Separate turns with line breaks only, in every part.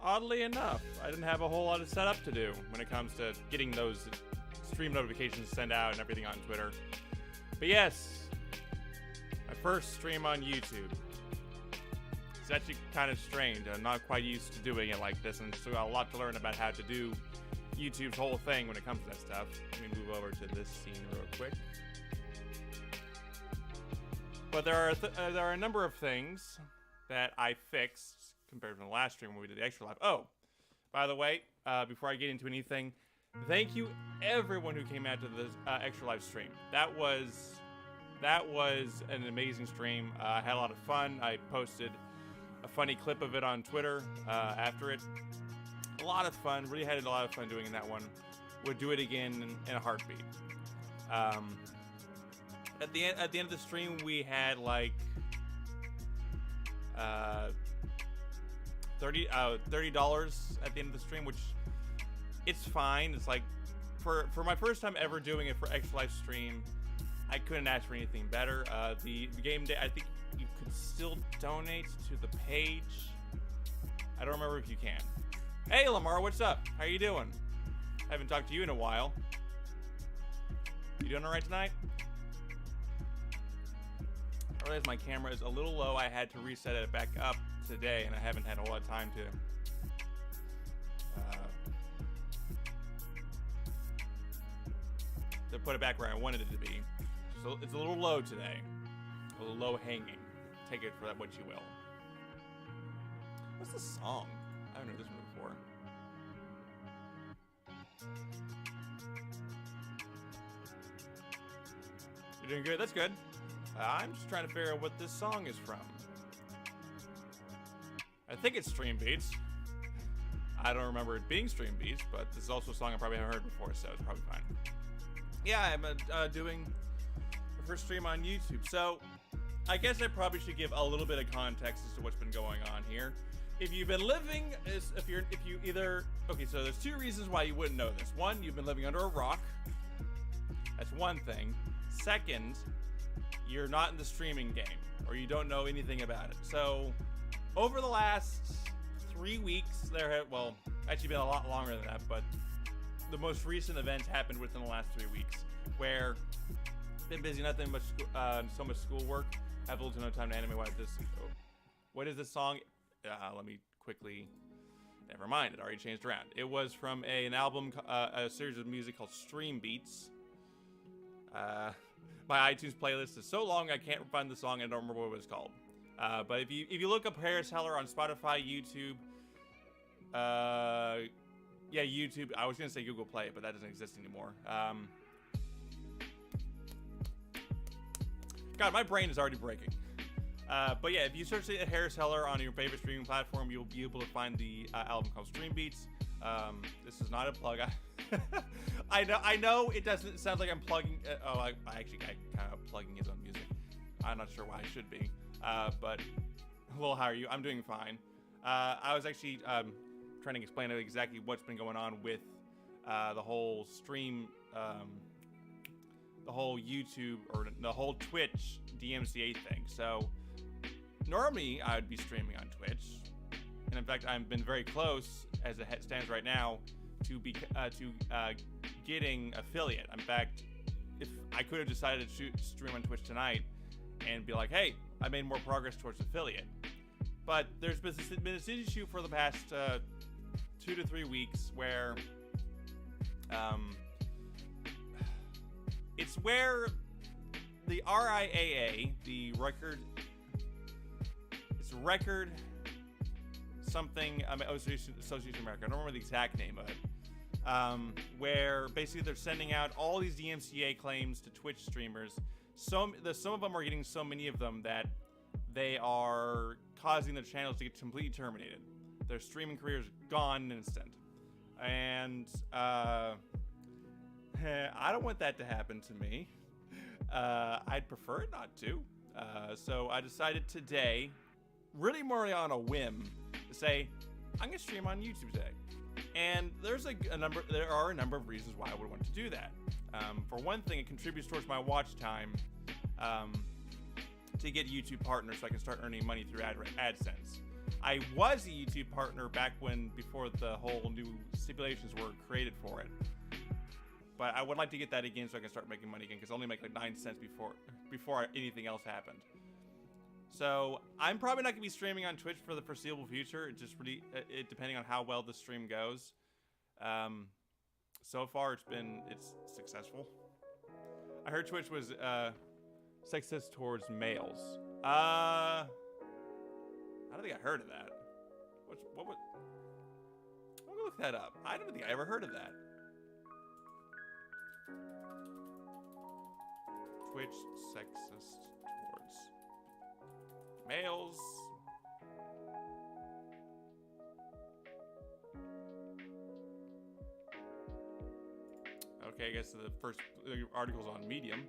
oddly enough, I didn't have a whole lot of setup to do when it comes to getting those stream notifications sent out and everything on Twitter. But yes, my first stream on YouTube. It's actually kind of strange. I'm not quite used to doing it like this, and still got a lot to learn about how to do YouTube's whole thing when it comes to that stuff. Let me move over to this scene real quick. But there are a number of things that I fixed compared to the last stream when we did the extra live. Oh, by the way, before I get into anything, thank you everyone who came out to this extra live stream. That was an amazing stream. I had a lot of fun. I posted a funny clip of it on Twitter after it. A lot of fun. Really had a lot of fun doing that one. Would do it again in a heartbeat. At the end of the stream, we had like $30 at the end of the stream, which it's fine. It's like for my first time ever doing it for extra live stream, I couldn't ask for anything better. The game day, I think you could still donate to the page. I don't remember if you can. Hey Lamar, what's up? How you doing? Haven't talked to you in a while. You doing all right tonight? I realize my camera is a little low. I had to reset it back up today, and I haven't had a whole lot of time to put it back where I wanted it to be. So it's a little low today. A little low hanging. Take it for that what you will. What's this song? I haven't heard this one before. You're doing good? That's good. I'm just trying to figure out what this song is from. I think it's Stream Beats. I don't remember it being Stream Beats, but this is also a song I probably haven't heard before, so it's probably fine. Yeah, I'm doing the first stream on YouTube, so I guess I probably should give a little bit of context as to what's been going on here. If you've been living, okay, so there's two reasons why you wouldn't know this. One, you've been living under a rock. That's one thing. Second, you're not in the streaming game, or you don't know anything about it. So, over the last 3 weeks, there have, well, actually been a lot longer than that, but the most recent events happened within the last 3 weeks, where been busy, nothing much, so much schoolwork, have little to no time to animate. What is this song? Let me quickly, never mind, it already changed around. It was from an album, a series of music called Stream Beats. My iTunes playlist is so long I can't find the song. I don't remember what it was called. But if you look up Harris Heller on Spotify, YouTube, yeah, YouTube. I was gonna say Google Play, but that doesn't exist anymore. God, my brain is already breaking. But yeah, if you search Harris Heller on your favorite streaming platform, you'll be able to find the album called Stream Beats. This is not a plug. I know it doesn't sound like I'm plugging. I kind of plugging his own music. I'm not sure why I should be. But well, how are you? I'm doing fine. I was actually trying to explain exactly what's been going on with the whole stream, the whole YouTube or the whole Twitch DMCA thing. So normally I would be streaming on Twitch, and in fact I've been very close as it stands right now to getting affiliate. In fact, if I could have decided to stream on Twitch tonight and be like, hey, I made more progress towards affiliate. But there's been this issue for the past 2 to 3 weeks where it's where the RIAA, the record something, Association of America, I don't remember the exact name of it, where basically they're sending out all these DMCA claims to Twitch streamers. Some of them are getting so many of them that they are causing their channels to get completely terminated. Their streaming careers gone in an instant. And I don't want that to happen to me. I'd prefer it not to. So I decided today, really more on a whim, to say I'm gonna stream on YouTube today. And there's there are a number of reasons why I would want to do that. For one thing, it contributes towards my watch time to get YouTube partners so I can start earning money through AdSense. I was a YouTube partner back before the whole new stipulations were created for it. But I would like to get that again so I can start making money again, because I only make like 9 cents before anything else happened. So I'm probably not gonna be streaming on Twitch for the foreseeable future. It just really, depending on how well the stream goes. So far it's successful. I heard Twitch was sexist towards males. I don't think I heard of that. I'm gonna look that up. I don't think I ever heard of that. Twitch sexist towards males. Okay, I guess the first article's on Medium.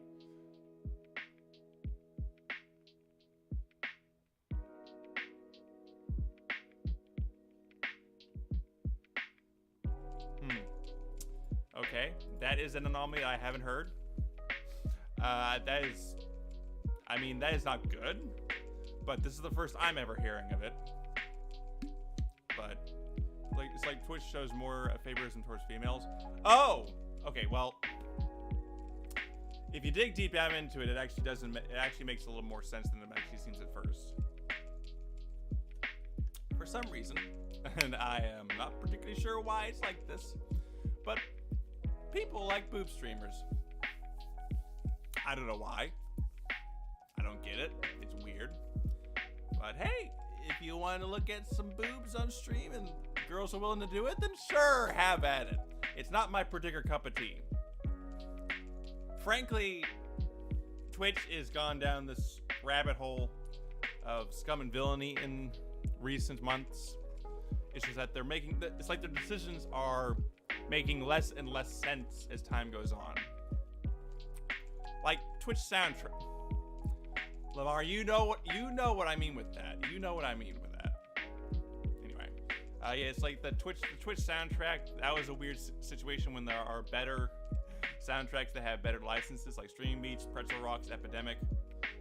Okay, that is an anomaly I haven't heard. That is not good, but this is the first I'm ever hearing of it. But it's like Twitch shows more favoritism towards females. Oh, okay. Well, if you dig deep down into it, it actually makes a little more sense than it actually seems at first. For some reason, and I am not particularly sure why it's like this, but people like boob streamers. I don't know why. I don't get it. It's weird. But hey, if you want to look at some boobs on stream and girls are willing to do it, then sure, have at it. It's not my particular cup of tea. Frankly, Twitch has gone down this rabbit hole of scum and villainy in recent months. It's just that it's like their decisions are making less and less sense as time goes on. Like Twitch soundtrack. Lamar, you know what I mean with that. You know what I mean with that. Anyway, yeah, it's like the Twitch soundtrack. That was a weird situation when there are better soundtracks that have better licenses, like Stream Beats, Pretzel Rocks, Epidemic.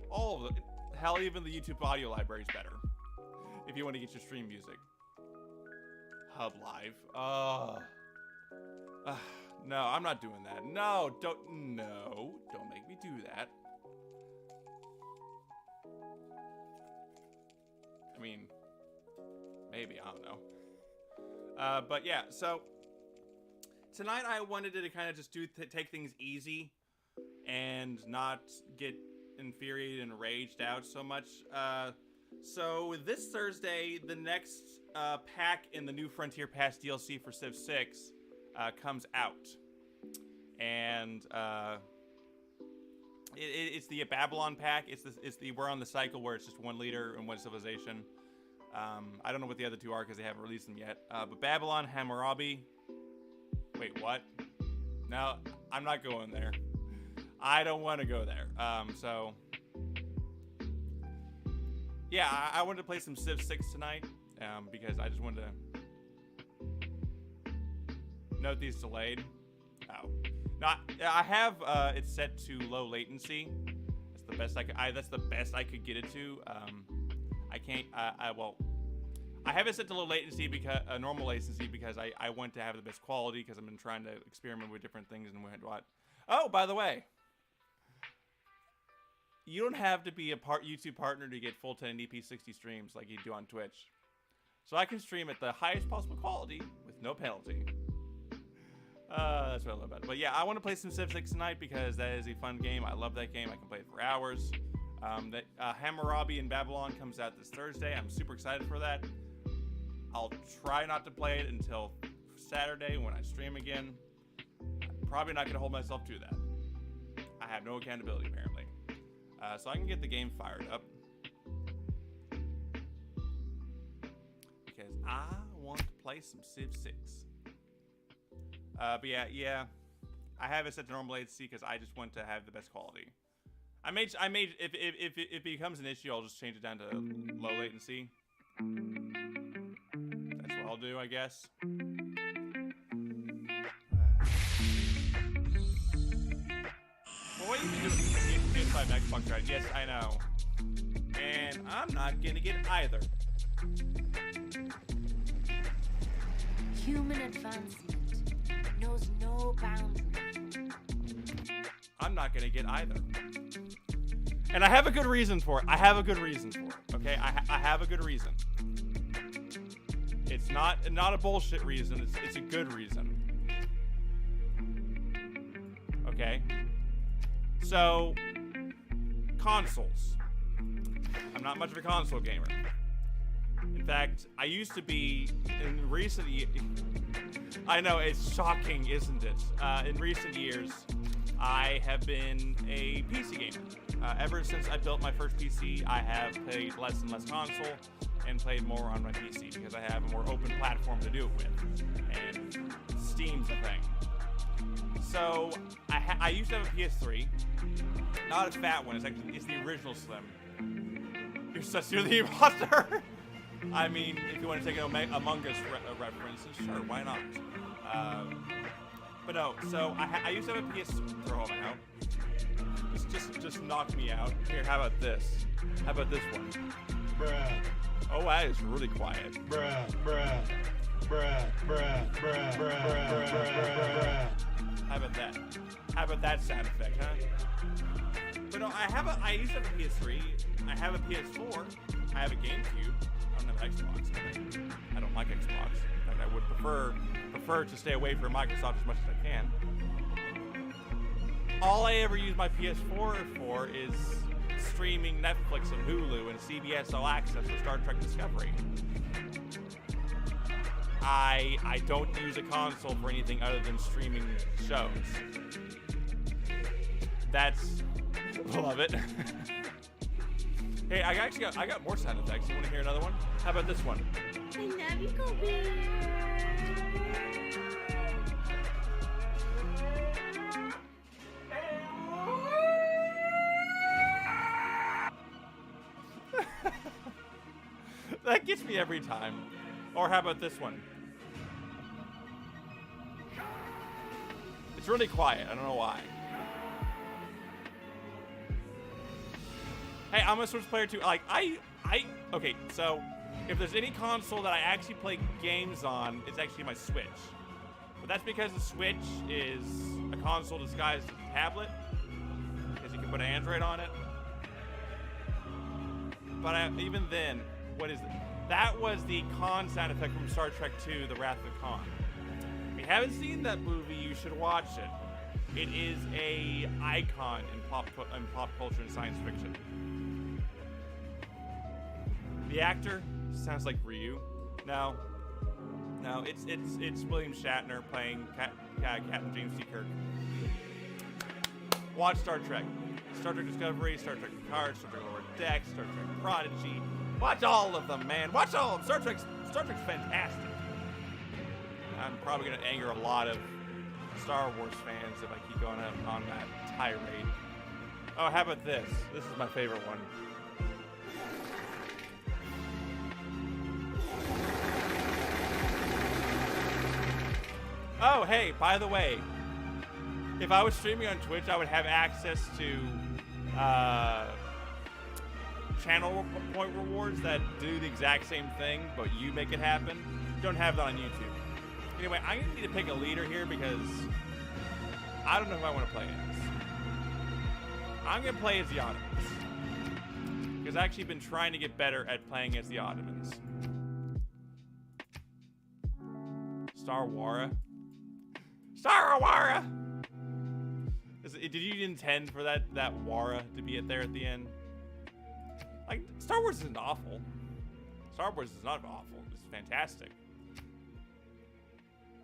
All of them. Hell, even the YouTube audio library is better if you want to get your stream music. Hub Live. No, I'm not doing that. No, don't make me do that. I mean, maybe, I don't know. But yeah, so tonight I wanted to kind of just take things easy and not get infuriated and raged out so much. So this Thursday, the next pack in the new Frontier Pass DLC for Civ 6 comes out, and it's the Babylon pack. It's the we're on the cycle where it's just one leader and one civilization. I don't know what the other two are because they haven't released them yet. But Babylon, Hammurabi. Wait, what? No, I'm not going there. I don't want to go there. So yeah, I wanted to play some Civ 6 tonight because I just wanted to note these delayed. Oh, no, I have it set to low latency. That's the best that's the best I could get it to. I can't. I have it set to low latency because normal latency because I want to have the best quality because I've been trying to experiment with different things and what. Oh, by the way, you don't have to be a YouTube partner to get full 1080p 60 streams like you do on Twitch. So I can stream at the highest possible quality with no penalty. That's what I love about it. But yeah, I want to play some Civ 6 tonight because that is a fun game. I love that game. I can play it for hours. Hammurabi in Babylon comes out this Thursday. I'm super excited for that. I'll try not to play it until Saturday when I stream again. I'm probably not going to hold myself to that. I have no accountability, apparently. So I can get the game fired up. Because I want to play some Civ 6. But yeah, I have it set to normal latency because I just want to have the best quality. I made if it becomes an issue, I'll just change it down to low latency. That's what I'll do, I guess. Well, what are you doing? PS5 Xbox, right? Yes, I know. And I'm not gonna get either.
Human advancement knows no boundary.
I'm not gonna get either. And I have a good reason for it. I have a good reason for it. Okay, I have a good reason. It's not a bullshit reason. It's a good reason. Okay. So, consoles. I'm not much of a console gamer. In fact, I used to be in recent years. I know, it's shocking, isn't it? In recent years, I have been a PC gamer. Ever since I built my first PC, I have played less and less console and played more on my PC because I have a more open platform to do it with. And Steam's a thing. So, I used to have a PS3. Not a fat one, it's the original Slim. You're the imposter! I mean, if you want to take an Among Us reference, sure, why not? But no, so I used to have a PS3. Throw them out. Just knock me out. Here, how about this? How about this one?
Bruh.
Oh, that is really quiet.
Bruh, bruh, bruh, bruh, bruh, bruh, bruh, bruh.
How about that? How about that sound effect, huh? But no, I used to have a PS3. I have a PS4. I have a GameCube. I don't have an Xbox. I don't like Xbox. In fact, I would prefer to stay away from Microsoft as much as I can. All I ever use my PS4 for is streaming Netflix and Hulu and CBS All Access for Star Trek Discovery. I don't use a console for anything other than streaming shows. That's... love it. Hey, I got more sound effects. You want to hear another one? How about this one?
I love you, Kobe.
That gets me every time. Or how about this one? It's really quiet. I don't know why. Hey, I'm a Switch player too. Like, okay, so if there's any console that I actually play games on, it's actually my Switch. But that's because the Switch is a console disguised as a tablet, because you can put an Android on it. But even then, what is it? That was the Khan sound effect from Star Trek II, The Wrath of Khan. If you haven't seen that movie, you should watch it. It is a icon in pop culture and science fiction. The actor sounds like Ryu. No, it's William Shatner playing Captain James T. Kirk. Watch Star Trek Discovery, Star Trek Picard, Star Trek Lower Decks, Star Trek Prodigy. Watch all of them, man. Watch all of them. Star Trek's fantastic. I'm probably gonna anger a lot of Star Wars fans if I keep going on that tirade. Oh, how about this? This is my favorite one. Oh, hey, by the way, if I was streaming on Twitch, I would have access to channel point rewards that do the exact same thing, but you make it happen. Don't have that on YouTube. Anyway, I'm gonna need to pick a leader here because I don't know who I want to play as. I'm gonna play as the Ottomans because I've actually been trying to get better at playing as the Ottomans. Star Wara. Did you intend for that Wara to be there at the end? Like, Star Wars isn't awful. Star Wars is not awful. It's fantastic.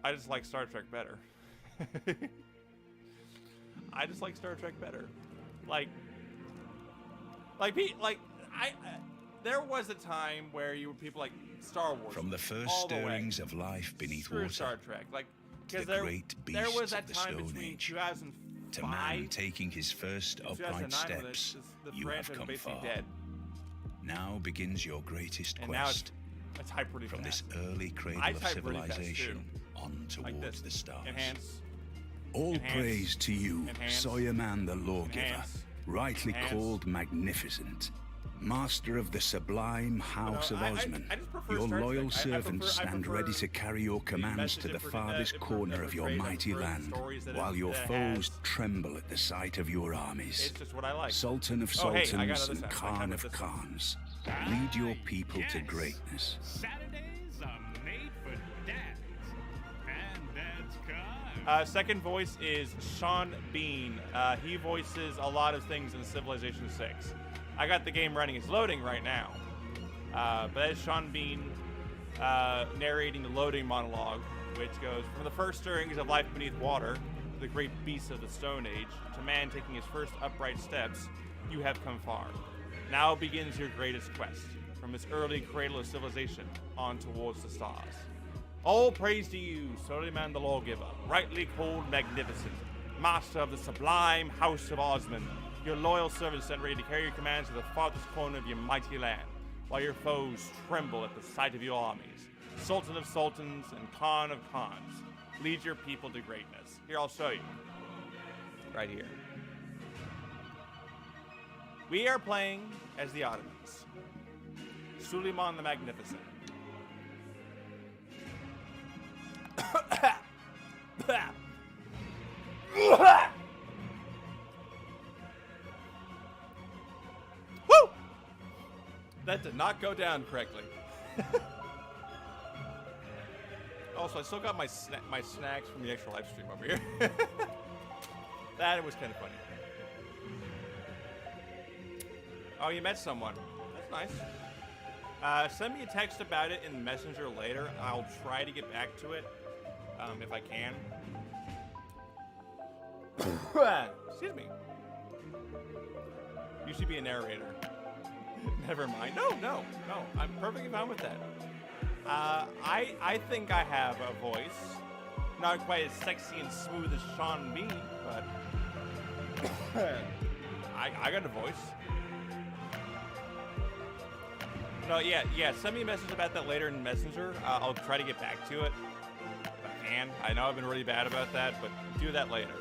I just like Star Trek better. I just like Star Trek better. There was a time where people like Star Wars.
From the first stirrings of life beneath water,
Star Trek, because
the great beasts
there was that
of the
time
Stone
between
Age,
2005
to man taking his first upright steps, you have come far.
Dead.
Now begins your greatest
And now
quest.
I type really
From
fast.
this early cradle
I
of
type really fast,
civilization
too.
on
Like
towards
this.
the stars.
Enhance.
All
Enhance.
praise to you,
Enhance.
Sawyer Man the Lawgiver,
Enhance.
rightly
Enhance.
called magnificent. Master of the sublime House of Osman,
I just prefer
your
Star
loyal
Trek.
servants stand ready to carry your commands to the farthest corner of your mighty land, while your foes tremble at the sight of your armies.
It's just what I like.
Sultan of
Oh, hey, I
sultans
got other
and
sounds.
Khan of khans, lead your people to greatness.
Saturdays are made for dads. And dad's cars.
Second voice is Sean Bean. He voices a lot of things in Civilization 6. I got the game running. It's loading right now. But that is Sean Bean narrating the loading monologue, which goes from the first stirrings of life beneath water, to the great beasts of the Stone Age, to man taking his first upright steps, you have come far. Now begins your greatest quest, from this early cradle of civilization on towards the stars. All praise to you, Suleiman the Lawgiver, rightly called magnificent, master of the sublime House of Osman, your loyal servants stand ready to carry your commands to the farthest corner of your mighty land, while your foes tremble at the sight of your armies. Sultan of sultans and Khan of khans, lead your people to greatness. Here, I'll show you. Right here. We are playing as the Ottomans. Suleiman the Magnificent. Woo! That did not go down correctly. Also, I still got my snacks from the extra live stream over here. That was kind of funny. Oh, you met someone. That's nice. Send me a text about it in Messenger later. I'll try to get back to it if I can. Excuse me. You should be a narrator. Never mind. No. I'm perfectly fine with that. I think I have a voice. Not quite as sexy and smooth as Sean Bean, but I got a voice. No, yeah. Send me a message about that later in Messenger. I'll try to get back to it if I can. I know I've been really bad about that, but do that later.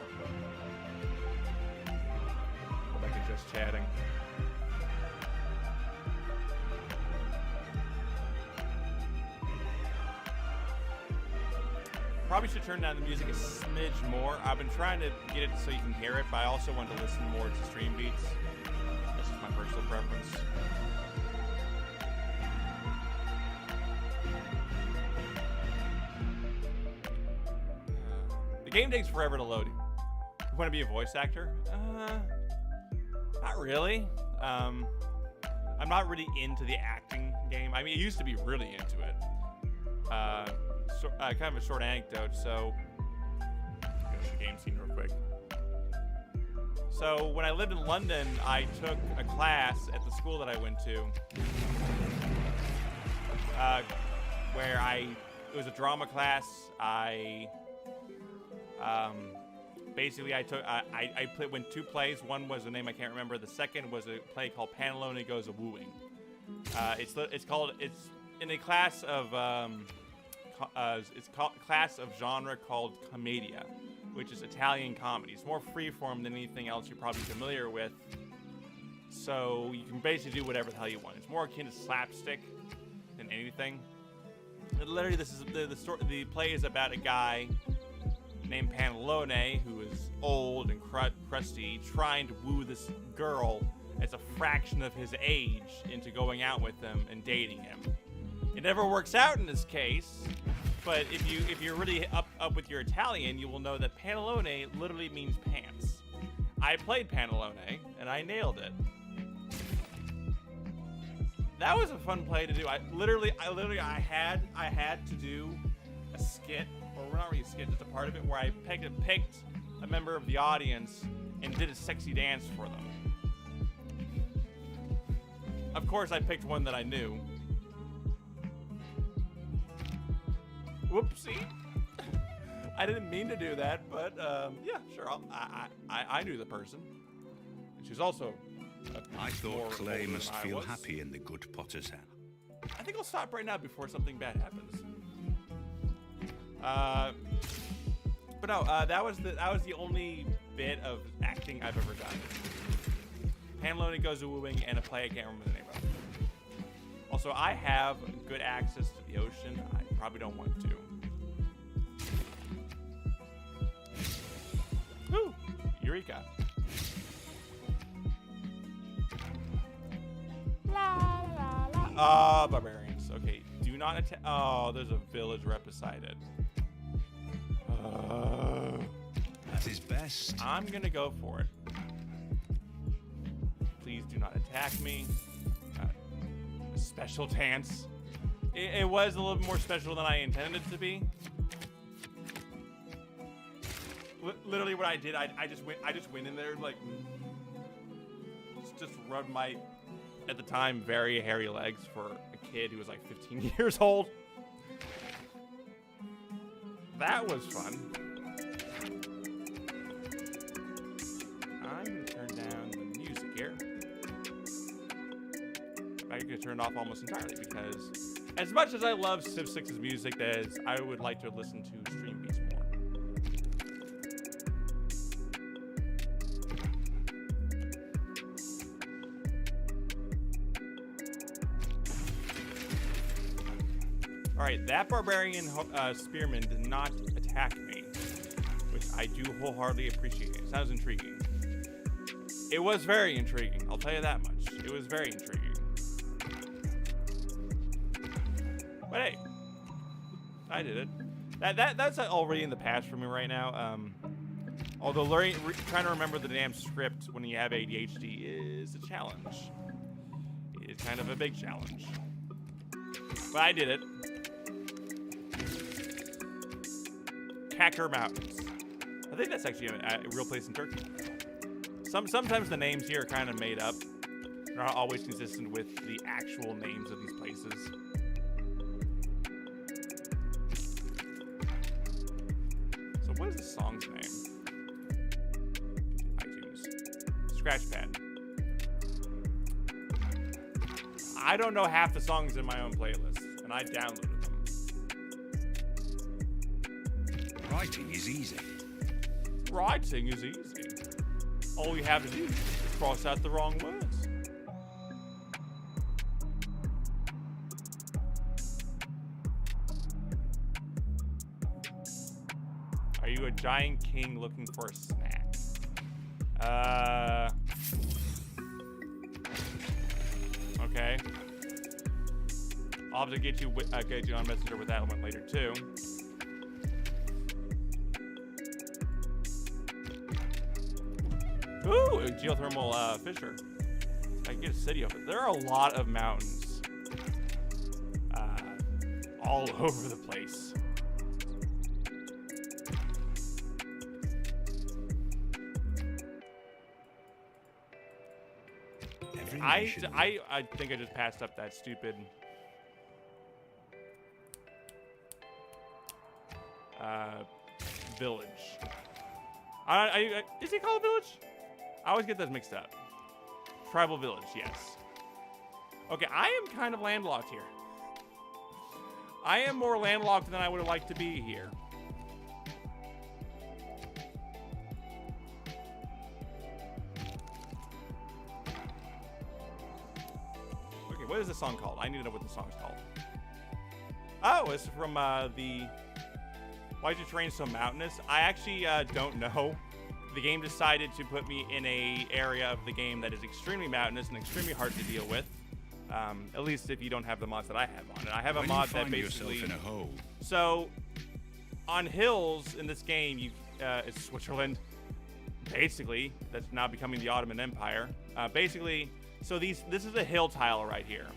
Go back to just chatting. Probably should turn down the music a smidge more. I've been trying to get it so you can hear it, but I also want to listen more to stream beats. This is my personal preference. The game takes forever to load. You want to be a voice actor? Not really. I'm not really into the acting game. I mean, I used to be really into it. Kind of a short anecdote. So, go to the game scene real quick. So, when I lived in London, I took a class at the school that I went to, where it was a drama class. Basically, I went 2 plays. One was a name I can't remember. The second was a play called Pantalone Goes a Wooing. It's in a class of class of genre called commedia, which is Italian comedy. It's more freeform than anything else you're probably familiar with. So you can basically do whatever the hell you want. It's more akin to slapstick than anything. And literally, this is the play is about a guy named Pantalone who is old and crusty, trying to woo this girl as a fraction of his age into going out with him and dating him. It never works out in this case, but if you're really up with your Italian, you will know that Pantalone literally means pants. I played Pantalone and I nailed it. That was a fun play to do. I literally had to do a skit, or not really a skit, just a part of it where I picked a member of the audience and did a sexy dance for them. Of course, I picked one that I knew. Whoopsie. I didn't mean to do that, but yeah, sure. I knew the person. And she's also.
I thought Clay must feel happy in the good Potter's hat.
I think I'll stop right now before something bad happens. But no, that was the only bit of acting I've ever done. Pantalone goes wooing, and a play I can't remember the name of. Also, I have good access to the ocean. I probably don't want to. Woo! Eureka. La la la. Ah, barbarians. Okay, do not attack. Oh, there's a village right beside it.
At his best.
I'm gonna go for it. Please do not attack me. Special dance. It was a little bit more special than I intended it to be. Literally, what I did, I just went in there like just rubbed my, at the time, very hairy legs for a kid who was like 15 years old. That was fun. I'm gonna turn down the music here. I'm gonna turn it off almost entirely because, as much as I love Civ 6's music, as I would like to listen to stream beats more. Alright, that barbarian spearman did not attack me, which I do wholeheartedly appreciate. It sounds intriguing. It was very intriguing, I'll tell you that much. It was very intriguing. But hey, I did it. That's already in the past for me right now. Although trying to remember the damn script when you have ADHD is a challenge. It's kind of a big challenge. But I did it. Kakar Mountains. I think that's actually a real place in Turkey. Sometimes the names here are kind of made up. They're not always consistent with the actual names of these places. So what is the song's name? iTunes. Scratchpad. I don't know half the songs in my own playlist, and I downloaded them.
Writing is easy.
Writing is easy. All you have to do is cross out the wrong words. Are you a giant king looking for a snack? Okay. I'll have to get you on Messenger with that one later too. Ooh, a geothermal fissure. I can get a city of it. There are a lot of mountains all over the place. I think I just passed up that stupid village. Is it called a village? I always get those mixed up. Tribal village, yes. Okay, I am kind of landlocked here. I am more landlocked than I would have liked to be here. Okay, what is this song called? I need to know what the song's called. Oh, it's from the... Why is your terrain so mountainous? I actually don't know. The game decided to put me in a area of the game that is extremely mountainous and extremely hard to deal with. At least if you don't have the mods that I have on it. I have a mod that basically...
in a hole. So,
on hills in this game, it's Switzerland, basically. That's now becoming the Ottoman Empire. Basically, so this is a hill tile right here.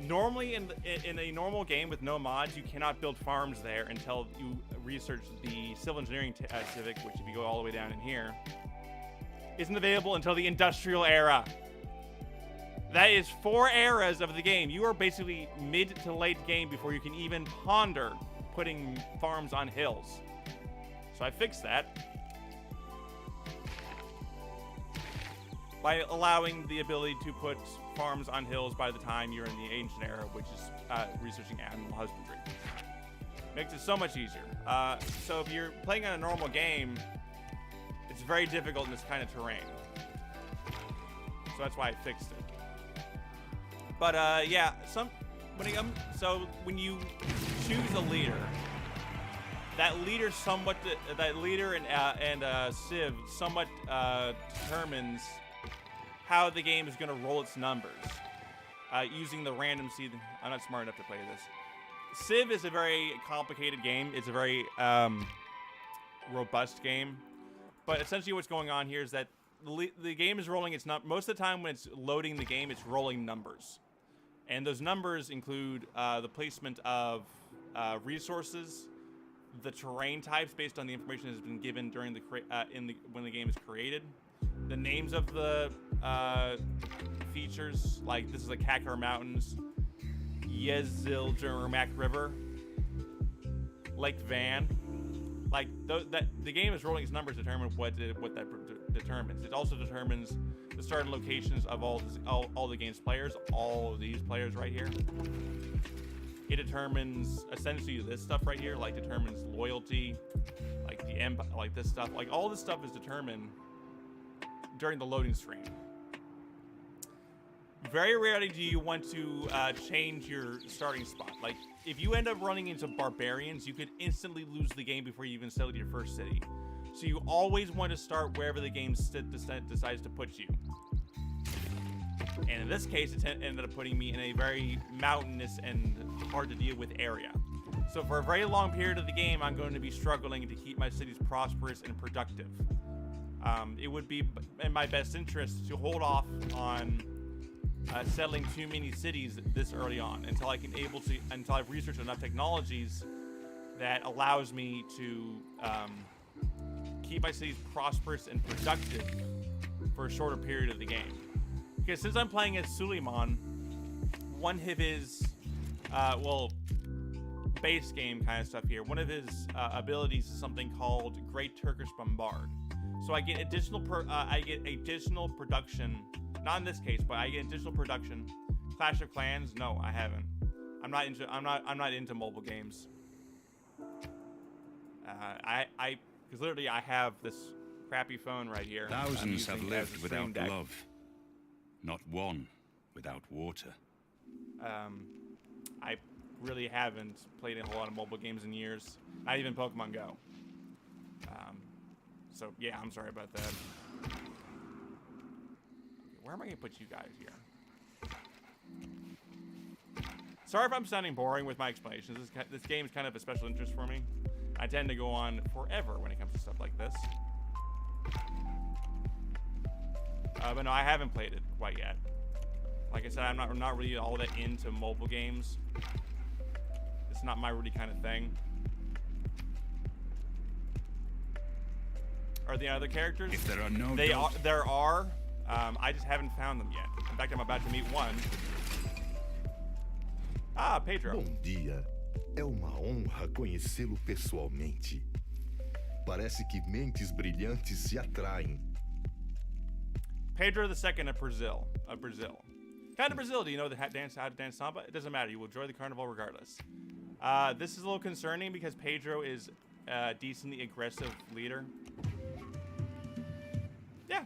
Normally, in a normal game with no mods, you cannot build farms there until you research the civil engineering civic, which if you go all the way down in here, isn't available until the industrial era. That is 4 eras of the game. You are basically mid to late game before you can even ponder putting farms on hills. So I fixed that by allowing the ability to put farms on hills by the time you're in the ancient era, which is researching animal husbandry. Makes it so much easier. So if you're playing on a normal game, it's very difficult in this kind of terrain. So that's why I fixed it. But yeah, when you choose a leader, that leader and Civ somewhat determines how the game is going to roll its numbers using the random seed. I'm not smart enough to play this. Civ is a very complicated game. It's a very robust game. But essentially what's going on here is that the game is rolling its most of the time when it's loading the game, it's rolling numbers. And those numbers include the placement of resources, the terrain types based on the information that has been given during when the game is created, the names of the features, like this is the Kakar Mountains, Yeziljermak River, Lake Van. Like the game is rolling its numbers to determine what that determines. It also determines the starting locations of all the game's players, all of these players right here. It determines essentially this stuff right here, like determines loyalty, like the empire, like this stuff, like all this stuff is determined during the loading screen. Very rarely do you want to change your starting spot. Like if you end up running into barbarians, you could instantly lose the game before you even settled your first city. So you always want to start wherever the game decides to put you. And in this case, it ended up putting me in a very mountainous and hard to deal with area. So for a very long period of the game, I'm going to be struggling to keep my cities prosperous and productive. It would be in my best interest to hold off on settling too many cities this early on until I've researched enough technologies that allows me to keep my cities prosperous and productive for a shorter period of the game. Because since I'm playing as Suleiman, one of his, base game kind of stuff here, one of his abilities is something called Great Turkish Bombard. So I get additional production, not in this case, but I get additional production. Clash of Clans, no, I haven't. I'm not into mobile games. Because literally I have this crappy phone right here.
Thousands have lived without love. Not one without water.
I really haven't played a whole lot of mobile games in years. Not even Pokemon Go. So yeah, I'm sorry about that. Okay, where am I gonna put you guys here? Sorry if I'm sounding boring with my explanations. This game is kind of a special interest for me. I tend to go on forever when it comes to stuff like this. But no, I haven't played it quite yet. Like I said, I'm not really all that into mobile games. It's not my really kind of thing. Are there other characters?
If there are no
there are. I just haven't found them yet. In fact, I'm about to meet one. Ah, Pedro.
Bom dia. É uma honra conhecê-lo pessoalmente. Parece que mentes brilhantes se atraem.
Pedro II of Brazil. Kind of Brazil, do you know how to dance samba? It doesn't matter. You will enjoy the carnival regardless. This is a little concerning because Pedro is a decently aggressive leader. Yeah.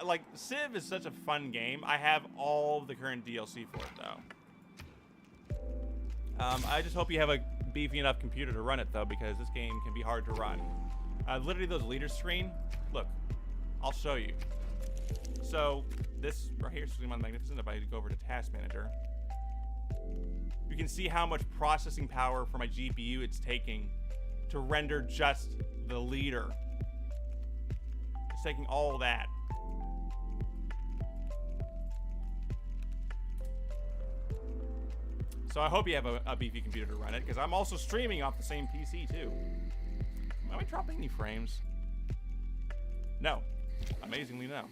Like, Civ is such a fun game. I have all the current DLC for it, though. I just hope you have a beefy enough computer to run it, though, because this game can be hard to run. Literally, those leaders screen. Look, I'll show you. So, this right here, Suleiman the Magnificent, if I go over to Task Manager, you can see how much processing power for my GPU it's taking to render just the leader. It's taking all that. So I hope you have a beefy computer to run it, because I'm also streaming off the same PC too. Am I dropping any frames? No. Amazingly, no.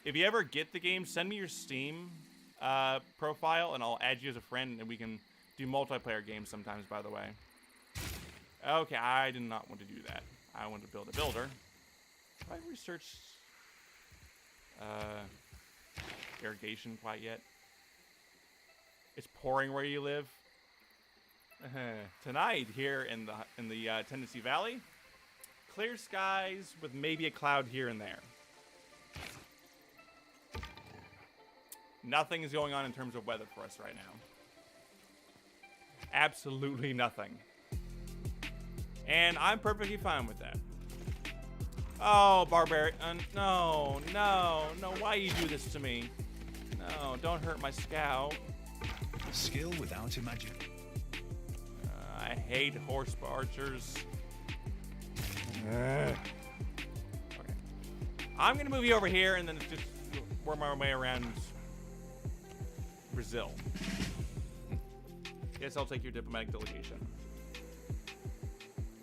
If you ever get the game, send me your Steam profile, and I'll add you as a friend, and we can do multiplayer games sometimes, by the way. Okay, I did not want to do that. I wanted to build a builder. Have I researched irrigation quite yet? It's pouring where you live. Tonight, here in the Tennessee Valley, clear skies with maybe a cloud here and there. Nothing is going on in terms of weather for us right now. Absolutely nothing. And I'm perfectly fine with that. Oh, barbarian. No, no, no. Why you do this to me? No, don't hurt my scout.
Skill without imagination.
I hate horse archers. Okay. I'm going to move you over here and then just work my way around Brazil. Guess I'll take your diplomatic delegation.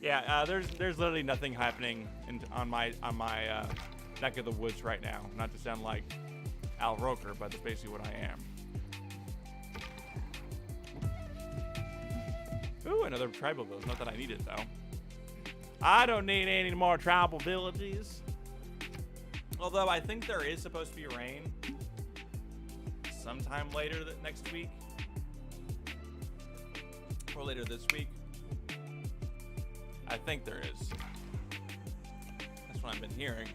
Yeah, there's literally nothing happening on my neck of the woods right now. Not to sound like Al Roker, but that's basically what I am. Ooh, another tribal village. Not that I need it though. I don't need any more tribal villages. Although I think there is supposed to be rain sometime later next week. Or later this week. I think there is. That's what I've been hearing.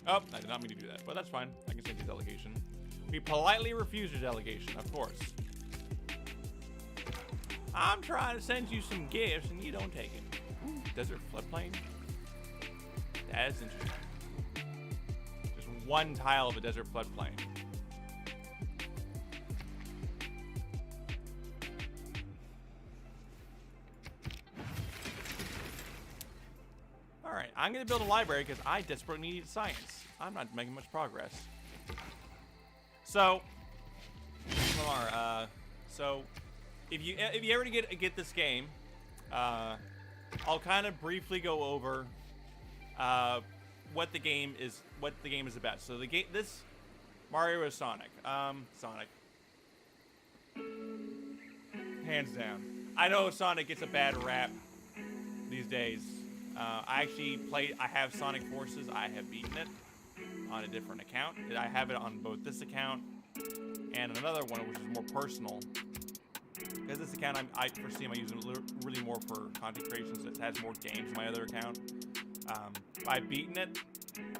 Oh, I did not mean to do that, but that's fine. I can send you a delegation. We politely refuse your delegation, of course. I'm trying to send you some gifts and you don't take it. Ooh, desert floodplain? That is interesting. Just one tile of a desert floodplain. Alright, I'm going to build a library because I desperately need science. I'm not making much progress. So, Lamar, if you ever get this game, I'll kind of briefly go over what the game is about. So this Mario is Sonic. Sonic. Hands down. I know Sonic gets a bad rap these days. I have Sonic Forces. I have beaten it on a different account. I have it on both this account and another one, which is more personal. Because this account, I foresee I'm using it really more for content creation, so it has more games on my other account. I've beaten it.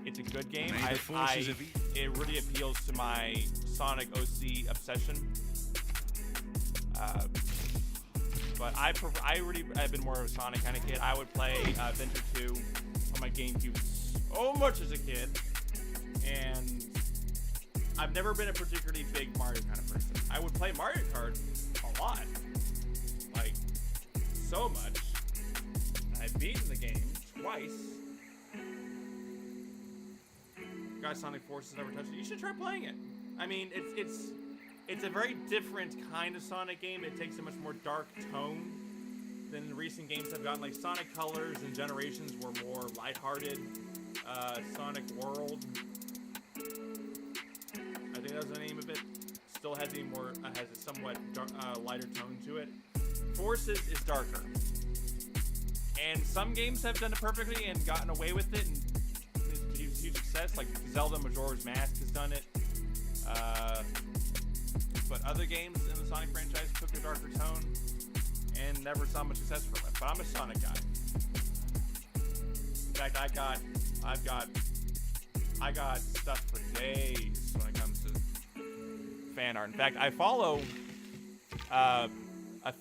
It's a good game. It really appeals to my Sonic OC obsession. But I've been more of a Sonic kind of kid. I would play Adventure 2 on my GameCube so much as a kid. And I've never been a particularly big Mario kind of person. I would play Mario Kart a lot. Like, so much. And I've beaten the game twice. Guys, Sonic Forces never touched it. You should try playing it. I mean, it's a very different kind of Sonic game. It takes a much more dark tone than recent games have gotten. Like Sonic Colors and Generations were more lighthearted. Sonic World, I think that was the name of it, still has a somewhat lighter tone to it. Forces is darker. And some games have done it perfectly and gotten away with it and it's a huge success. Like Zelda Majora's Mask has done it. But other games in the Sonic franchise took a darker tone and never saw much success from it. But I'm a Sonic guy. In fact, I got stuff for days when it comes to fan art. In fact, I follow a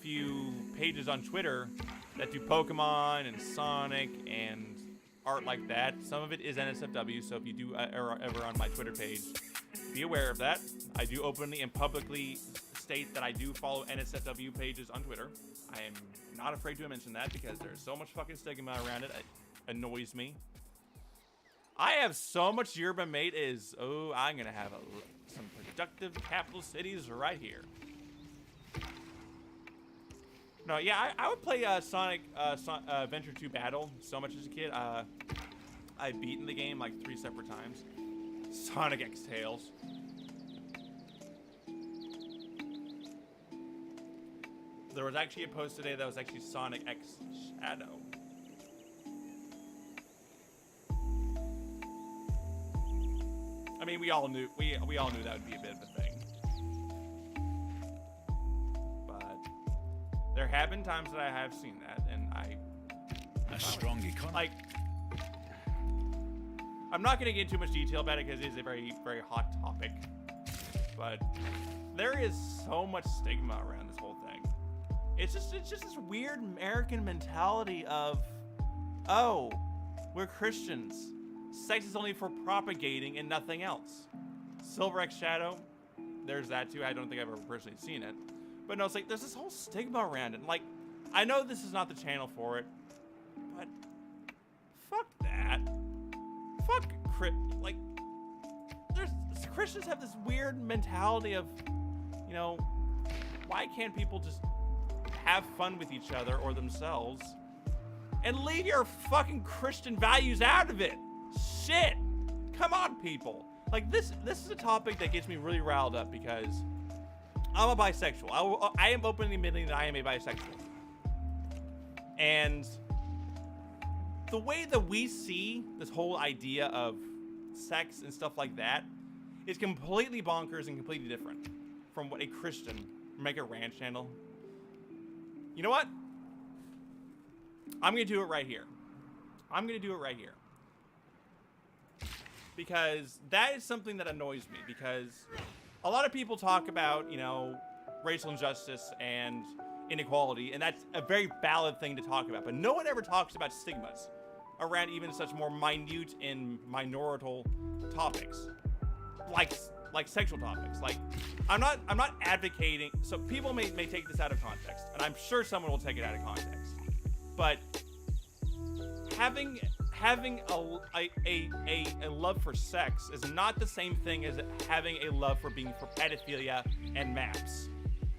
few pages on Twitter that do Pokemon and Sonic and art like that. Some of it is NSFW, so if you do ever on my Twitter page, be aware of that. I do openly and publicly state that I do follow NSFW pages on Twitter. I am not afraid to mention that because there's so much fucking stigma around it. It annoys me. I have so much yerba mate I'm gonna have some productive capital cities right here. No, yeah, I would play Sonic Adventure 2 Battle so much as a kid. I've beaten the game like 3 separate times. Sonic X Tails. There was actually a post today that was actually Sonic X Shadow. I mean, we all knew that would be a bit of a thing. But there have been times that I have seen that, and
A strong economy.
Like, I'm not going to get into too much detail about it because it is a very, very hot topic. But there is so much stigma around this whole thing. It's just this weird American mentality of, oh, we're Christians. Sex is only for propagating and nothing else. Silver X Shadow, there's that too. I don't think I've ever personally seen it. But no, it's like, there's this whole stigma around it. And like, I know this is not the channel for it, but fuck that. Fuck, like, Christians have this weird mentality of, you know, why can't people just have fun with each other or themselves and leave your fucking Christian values out of it? Shit. Come on, people. Like, this is a topic that gets me really riled up because I'm a bisexual. I am openly admitting that I am a bisexual. And the way that we see this whole idea of sex and stuff like that is completely bonkers and completely different from what a Christian Mega Ranch channel. You know what? I'm gonna do it right here. I'm gonna do it right here. Because that is something that annoys me, because a lot of people talk about, you know, racial injustice and inequality, and that's a very valid thing to talk about, but no one ever talks about stigmas around even such more minute and minorital topics, like sexual topics. Like, I'm not advocating, so people may take this out of context, and I'm sure someone will take it out of context, but having a love for sex is not the same thing as having a love for pedophilia and maps.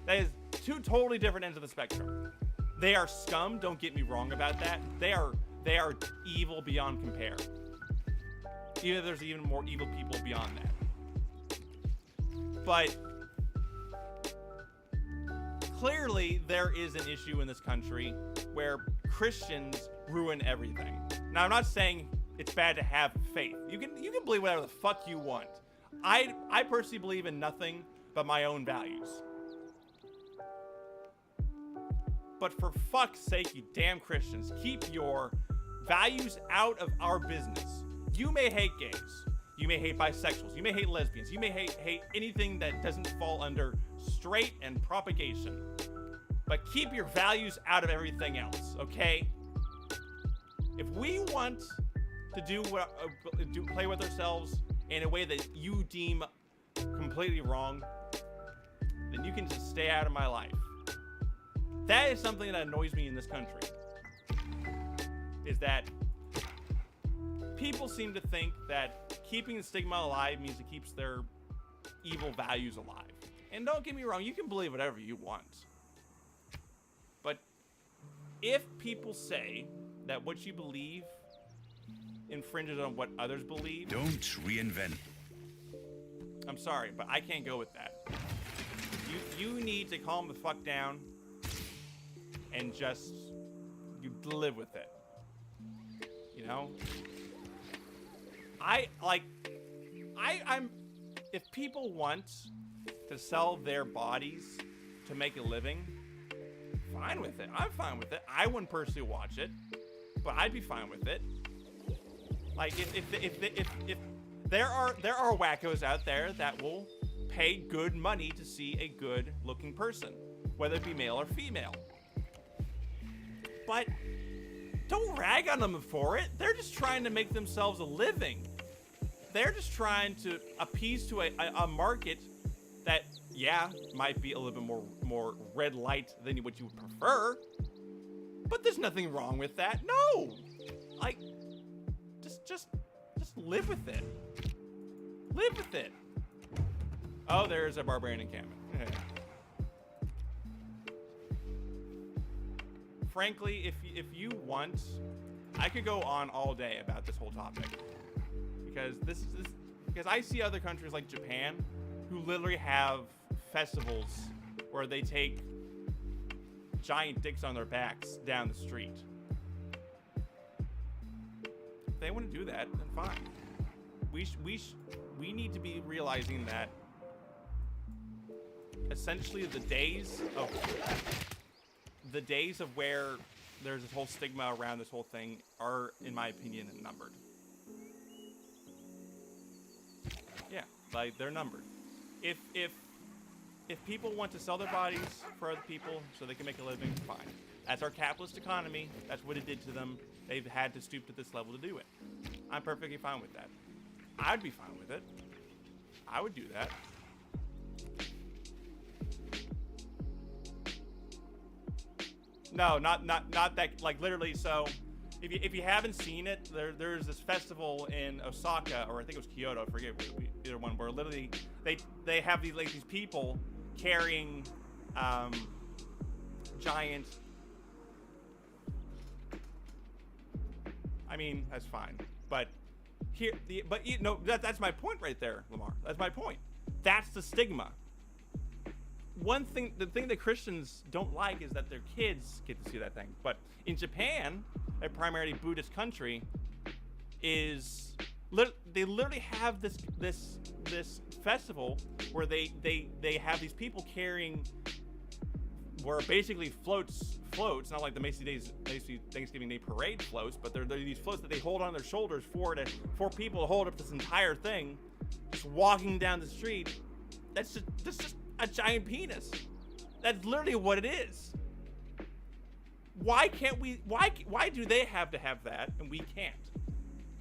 That is two totally different ends of the spectrum. They are scum, don't get me wrong about that. They are evil beyond compare. Even if there's even more evil people beyond that. But clearly there is an issue in this country where Christians ruin everything. Now, I'm not saying it's bad to have faith. You can believe whatever the fuck you want. I personally believe in nothing but my own values. But for fuck's sake, you damn Christians, keep your values out of our business. You may hate gays. You may hate bisexuals. You may hate lesbians. You may hate anything that doesn't fall under straight and propagation. But keep your values out of everything else, okay? If we want to play with ourselves in a way that you deem completely wrong, then you can just stay out of my life. That is something that annoys me in this country. Is that people seem to think that keeping the stigma alive means it keeps their evil values alive. And don't get me wrong, you can believe whatever you want. But if people say that what you believe infringes on what others believe,
don't reinvent.
I'm sorry, but I can't go with that. You need to calm the fuck down and just live with it. You know? If people want to sell their bodies to make a living, fine with it. I'm fine with it. I wouldn't personally watch it, but I'd be fine with it. Like, if there are wackos out there that will pay good money to see a good looking person, whether it be male or female. But don't rag on them for it. They're just trying to make themselves a living. They're just trying to appease to a market that, yeah, might be a little bit more red light than what you would prefer. But there's nothing wrong with that. No! Like, just live with it. Live with it. Oh, there's a barbarian encampment. Frankly, if you want, I could go on all day about this whole topic, because I see other countries like Japan who literally have festivals where they take giant dicks on their backs down the street. If they want to do that, then fine. We need to be realizing that essentially the days of where there's this whole stigma around this whole thing are, in my opinion, numbered. Yeah, like they're numbered. If people want to sell their bodies for other people so they can make a living, fine. That's our capitalist economy. That's what it did to them. They've had to stoop to this level to do it. I'm perfectly fine with that. I'd be fine with it. I would do that. No, not that. Like literally. So, if you haven't seen it, there's this festival in Osaka, or I think it was Kyoto. I forget either one. Where literally they have these people carrying giant. I mean, that's fine, but that's my point right there, Lamar. That's my point. That's the stigma. The thing that Christians don't like is that their kids get to see that thing. But in Japan, a primarily Buddhist country, they literally have this festival where they have these people carrying, where basically floats, not like the Macy Thanksgiving Day parade floats, but they're these floats that they hold on their shoulders for people to hold up this entire thing, just walking down the street. That's just a giant penis. That's literally what it is. Why can't we? Why do they have to have that and we can't?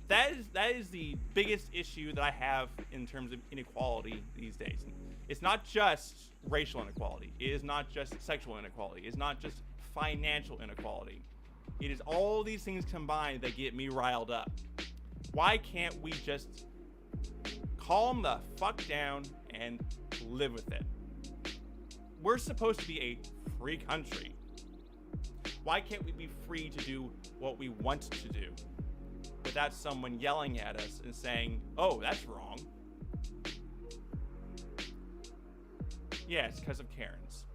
That is the biggest issue that I have in terms of inequality these days. It's not just racial inequality. It is not just sexual inequality. It's not just financial inequality. It is all these things combined that get me riled up. Why can't we just calm the fuck down and live with it? We're supposed to be a free country. Why can't we be free to do what we want to do without someone yelling at us and saying, oh, that's wrong? Yeah, it's because of Karens.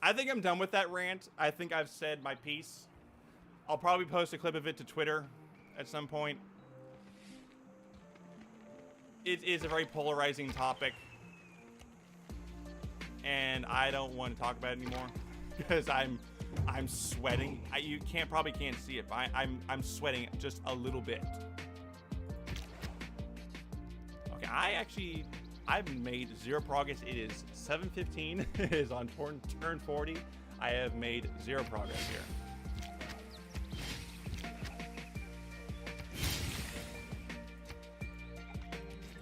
I think I'm done with that rant. I think I've said my piece. I'll probably post a clip of it to Twitter at some point. It is a very polarizing topic, and I don't want to talk about it anymore because I'm sweating. You probably can't see it, but I'm sweating just a little bit. Okay, I've made zero progress. It is 7:15. It is on turn 40. I have made zero progress here.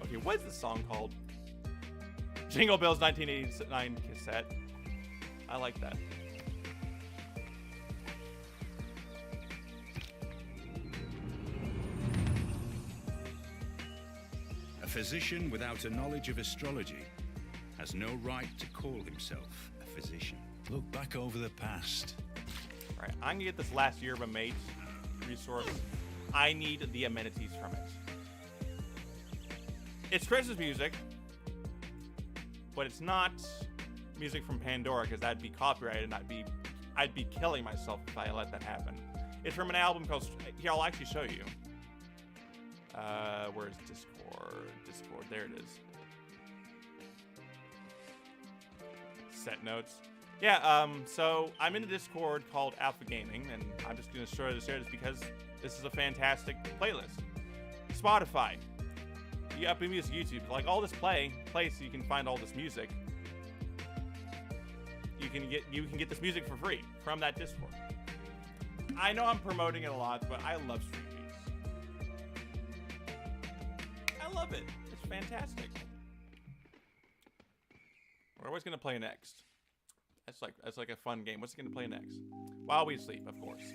Okay, what is this song called? Jingle Bells 1989 cassette. I like that.
A physician without a knowledge of astrology has no right to call himself a physician. Look back over the past.
All right, I'm gonna get this last year of a mate resource. I need the amenities from it. It's Christmas music, but it's not music from Pandora because that'd be copyrighted and I'd be killing myself if I let that happen. It's from an album called, here, I'll actually show you. Where's Discord? Discord, there it is. Set notes. Yeah, so I'm in a Discord called Alpha Gaming, and I'm just gonna share this because this is a fantastic playlist. Spotify. You up in music, YouTube, like all this play so you can find all this music. You can get this music for free from that Discord. I know I'm promoting it a lot, but I love Stream Beats. I love it. It's fantastic. We're always gonna play next. That's like a fun game. What's it gonna play next? While we sleep, of course.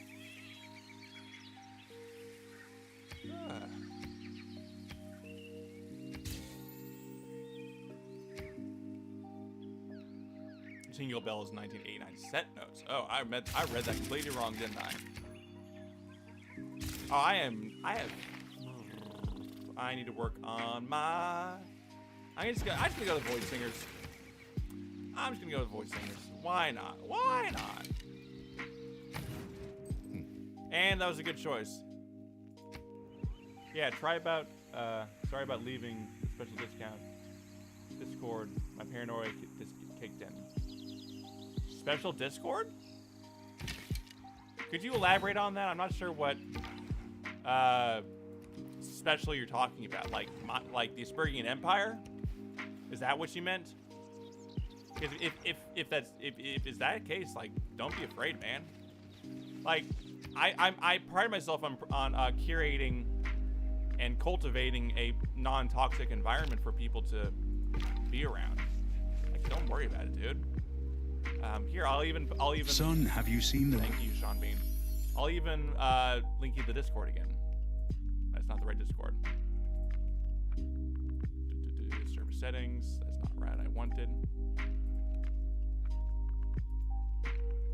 Jingle Bells 1989 set notes. Oh, I read that completely wrong, didn't I? Oh, I need to work on my. I'm just gonna go with voice singers. I'm just gonna go with voice singers. Why not? Why not? And that was a good choice. Yeah, sorry about leaving the special discount. Discord, my paranoia just kicked in. Special Discord? Could you elaborate on that? I'm not sure what special you're talking about. Like the Aspergian Empire? Is that what you meant? Because if is that the case, like, don't be afraid, man. Like, I pride myself on curating and cultivating a non-toxic environment for people to be around. Like, don't worry about it, dude. Here, I'll even.
Son, have you seen the?
Thank you, Sean Bean. I'll even link you the Discord again. That's not the right Discord. Server settings. That's not right. I wanted.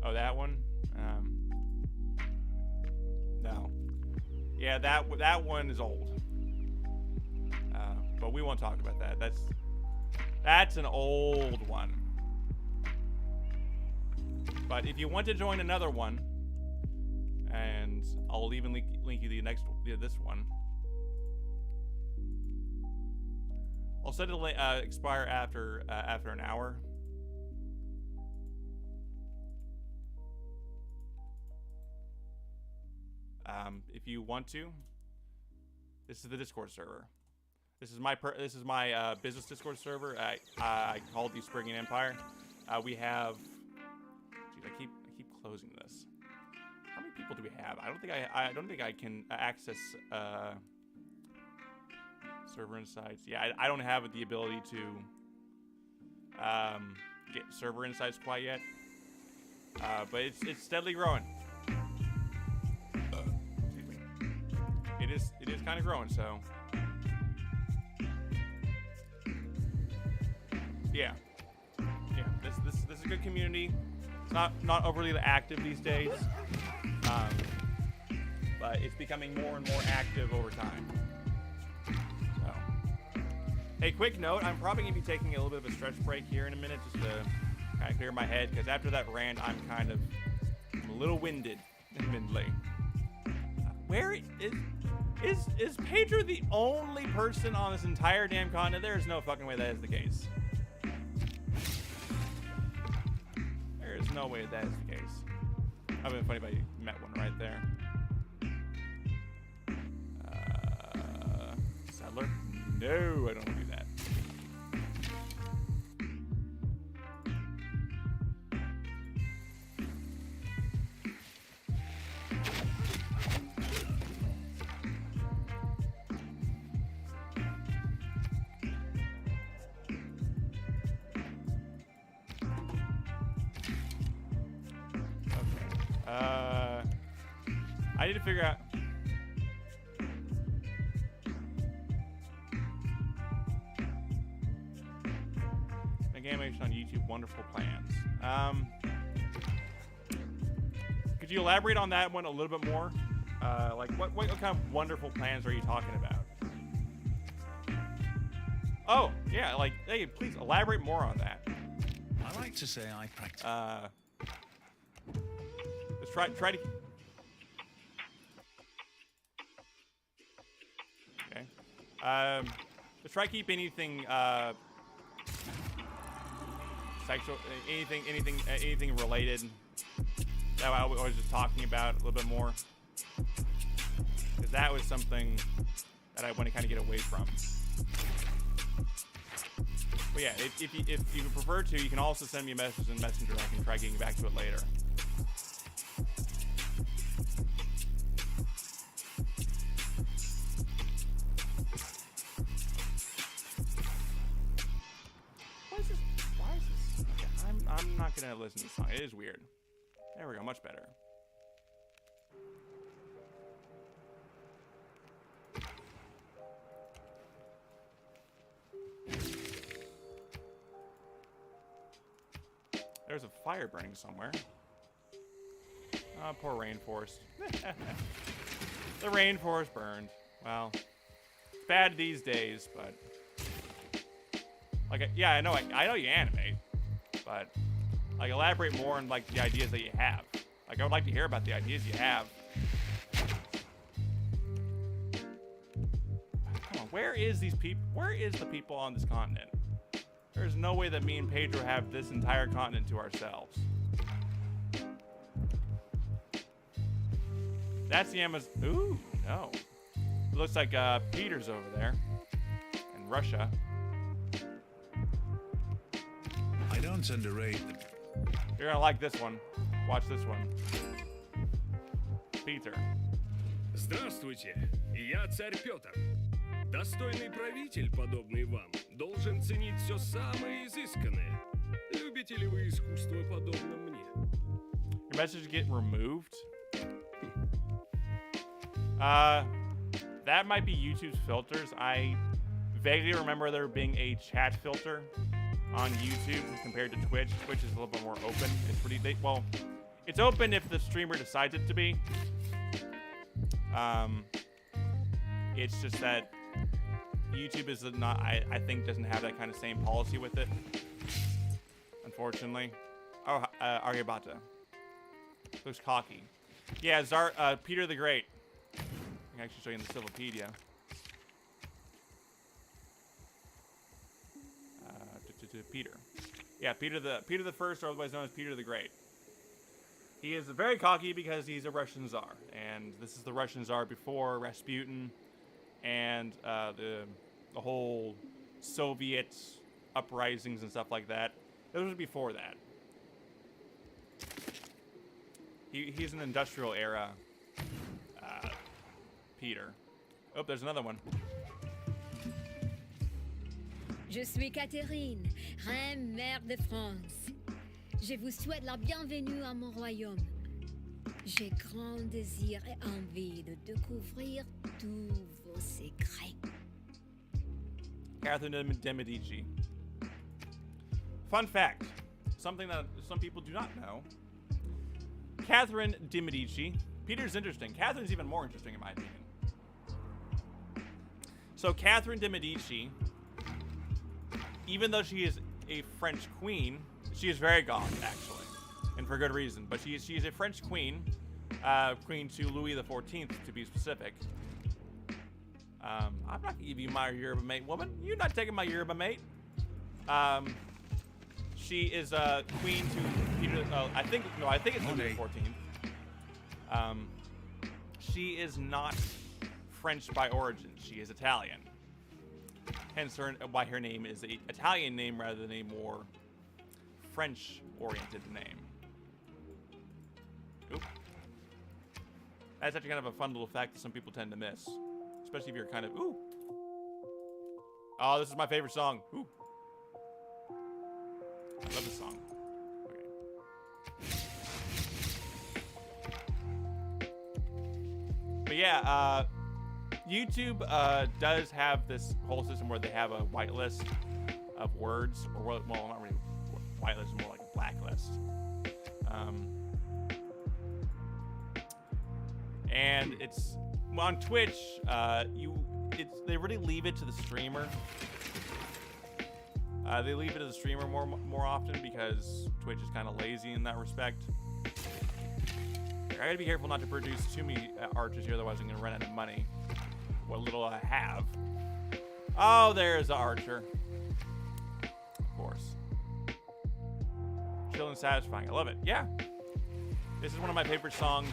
Oh, that one. No. Yeah, that one is old. But we won't talk about that. That's an old one. But if you want to join another one, and I'll even link you this one. I'll set it to expire after an hour. If you want to, this is the Discord server. This is my business Discord server. I call it the Aspergian Empire. We have. Dude, I keep closing this. How many people do we have? I don't think I can access server insights. Yeah, I don't have the ability to get server insights quite yet. But it's steadily growing. It is kind of growing, so yeah. This is a good community. It's not overly active these days, but it's becoming more and more active over time. So, hey, quick note: I'm probably gonna be taking a little bit of a stretch break here in a minute, just to kind of clear my head, because after that rant, I'm a little winded, admittedly. Where is Pedro the only person on this entire damn continent? There is no fucking way that is the case. There is no way that is the case. That would have been funny if I met one right there. Settler? No, I don't want to do that. I need to figure out. Make animation on YouTube. Wonderful plans. Could you elaborate on that one a little bit more? Like, what kind of wonderful plans are you talking about? Oh, yeah. Like, hey, please elaborate more on that.
I like to say I practice.
Let's try to. Okay. Let's try to keep anything sexual, anything related that I was just talking about a little bit more, because that was something that I want to kind of get away from. But yeah, if you prefer to, you can also send me a message in Messenger. I can try getting back to it later. I'm not gonna listen to this song. It is weird. There we go, much better. There's a fire burning somewhere. Oh, poor rainforest. The rainforest burned. Well, it's bad these days, but like, yeah, I know you animate, but like, elaborate more on like the ideas that you have. Like, I would like to hear about the ideas you have. Come on, where is the people on this continent? There's no way that me and Pedro have this entire continent to ourselves. That's the Amazon. Ooh, no. It looks like Peter's over there in Russia.
I don't underrate the...
You're gonna like this one. Watch this one. Peter.
Здравствуйте, я царь Петр. Достойный правитель, подобный вам, должен ценить все самое изысканное. Любите ли вы искусство, подобно мне?
Your message get removed? That might be YouTube's filters. I vaguely remember there being a chat filter on YouTube compared to Twitch. Twitch is a little bit more open. It's pretty well, it's open if the streamer decides it to be. It's just that YouTube is not, I think, doesn't have that kind of same policy with it. Unfortunately. Oh, Aryabhata. Looks cocky. Yeah, Peter the Great. I can actually show you in the Civilopedia. Peter. Yeah, Peter the First, or otherwise known as Peter the Great. He is very cocky because he's a Russian Tsar, and this is the Russian Tsar before Rasputin and the whole Soviet uprisings and stuff like that. This was before that. He's an industrial era Peter. Oh, there's another one.
Je suis Catherine, reine mère de France. Je vous souhaite la bienvenue à mon royaume. J'ai grand désir et envie de découvrir tous vos secrets.
Catherine de Medici. Fun fact, something that some people do not know. Catherine de Medici. Peter's interesting. Catherine's even more interesting in my opinion. So Catherine de Medici, even though she is a French queen, she is very goth, actually, and for good reason. But she is a French queen, queen to Louis XIV, to be specific. I'm not gonna give you my yerba mate, woman. You're not taking my yerba mate. She is queen to Peter. I think it's Louis XIV. She is not French by origin. She is Italian. Hence why her name is an Italian name rather than a more French-oriented name. Oop. That's actually kind of a fun little fact that some people tend to miss. Especially if you're kind of, ooh. Oh, this is my favorite song. Ooh. I love this song. Okay. But yeah, YouTube does have this whole system where they have a whitelist of words, or well, not really whitelist, more like a blacklist. And it's on Twitch. They really leave it to the streamer. They leave it to the streamer more often because Twitch is kind of lazy in that respect. I gotta be careful not to produce too many archers here, otherwise I'm gonna run out of money. What little I have. Oh, there's the archer. Of course. Chill and satisfying. I love it. Yeah. This is one of my favorite songs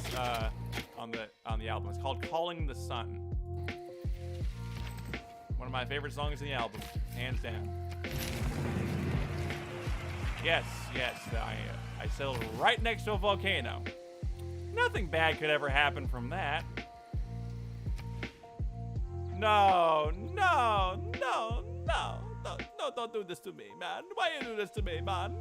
on the album. It's called "Calling the Sun." One of my favorite songs in the album, hands down. Yes. I settled right next to a volcano. Nothing bad could ever happen from that. No, don't do this to me, man. Why you do this to me, man?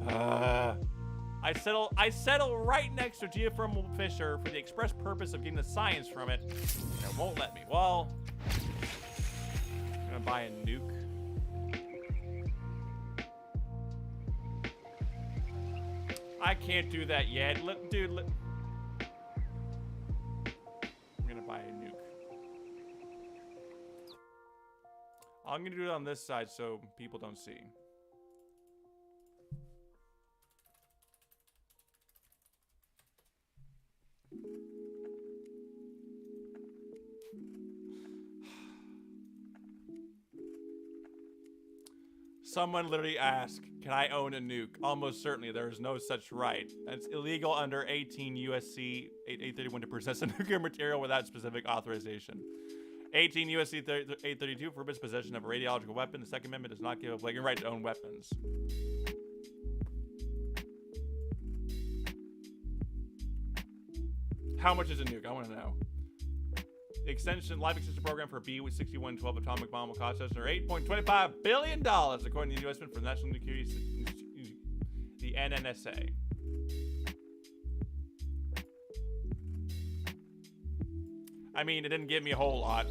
I settle right next to geothermal fissure for the express purpose of getting the science from it, and it won't let me. Well, I'm gonna buy a nuke. I can't do that yet. I'm gonna buy a nuke. I'm gonna do it on this side so people don't see. Someone literally asked, can I own a nuke? Almost certainly there is no such right. It's illegal under 18 USC 831 to possess a nuclear material without specific authorization. 18 USC 832 forbids possession of a radiological weapon. The Second Amendment does not give a flagrant right to own weapons. How much is a nuke? I want to know. The life extension program for B-6112 atomic bomb will cost us $8.25 billion, according to the investment for National Security, the NNSA. I mean, it didn't give me a whole lot.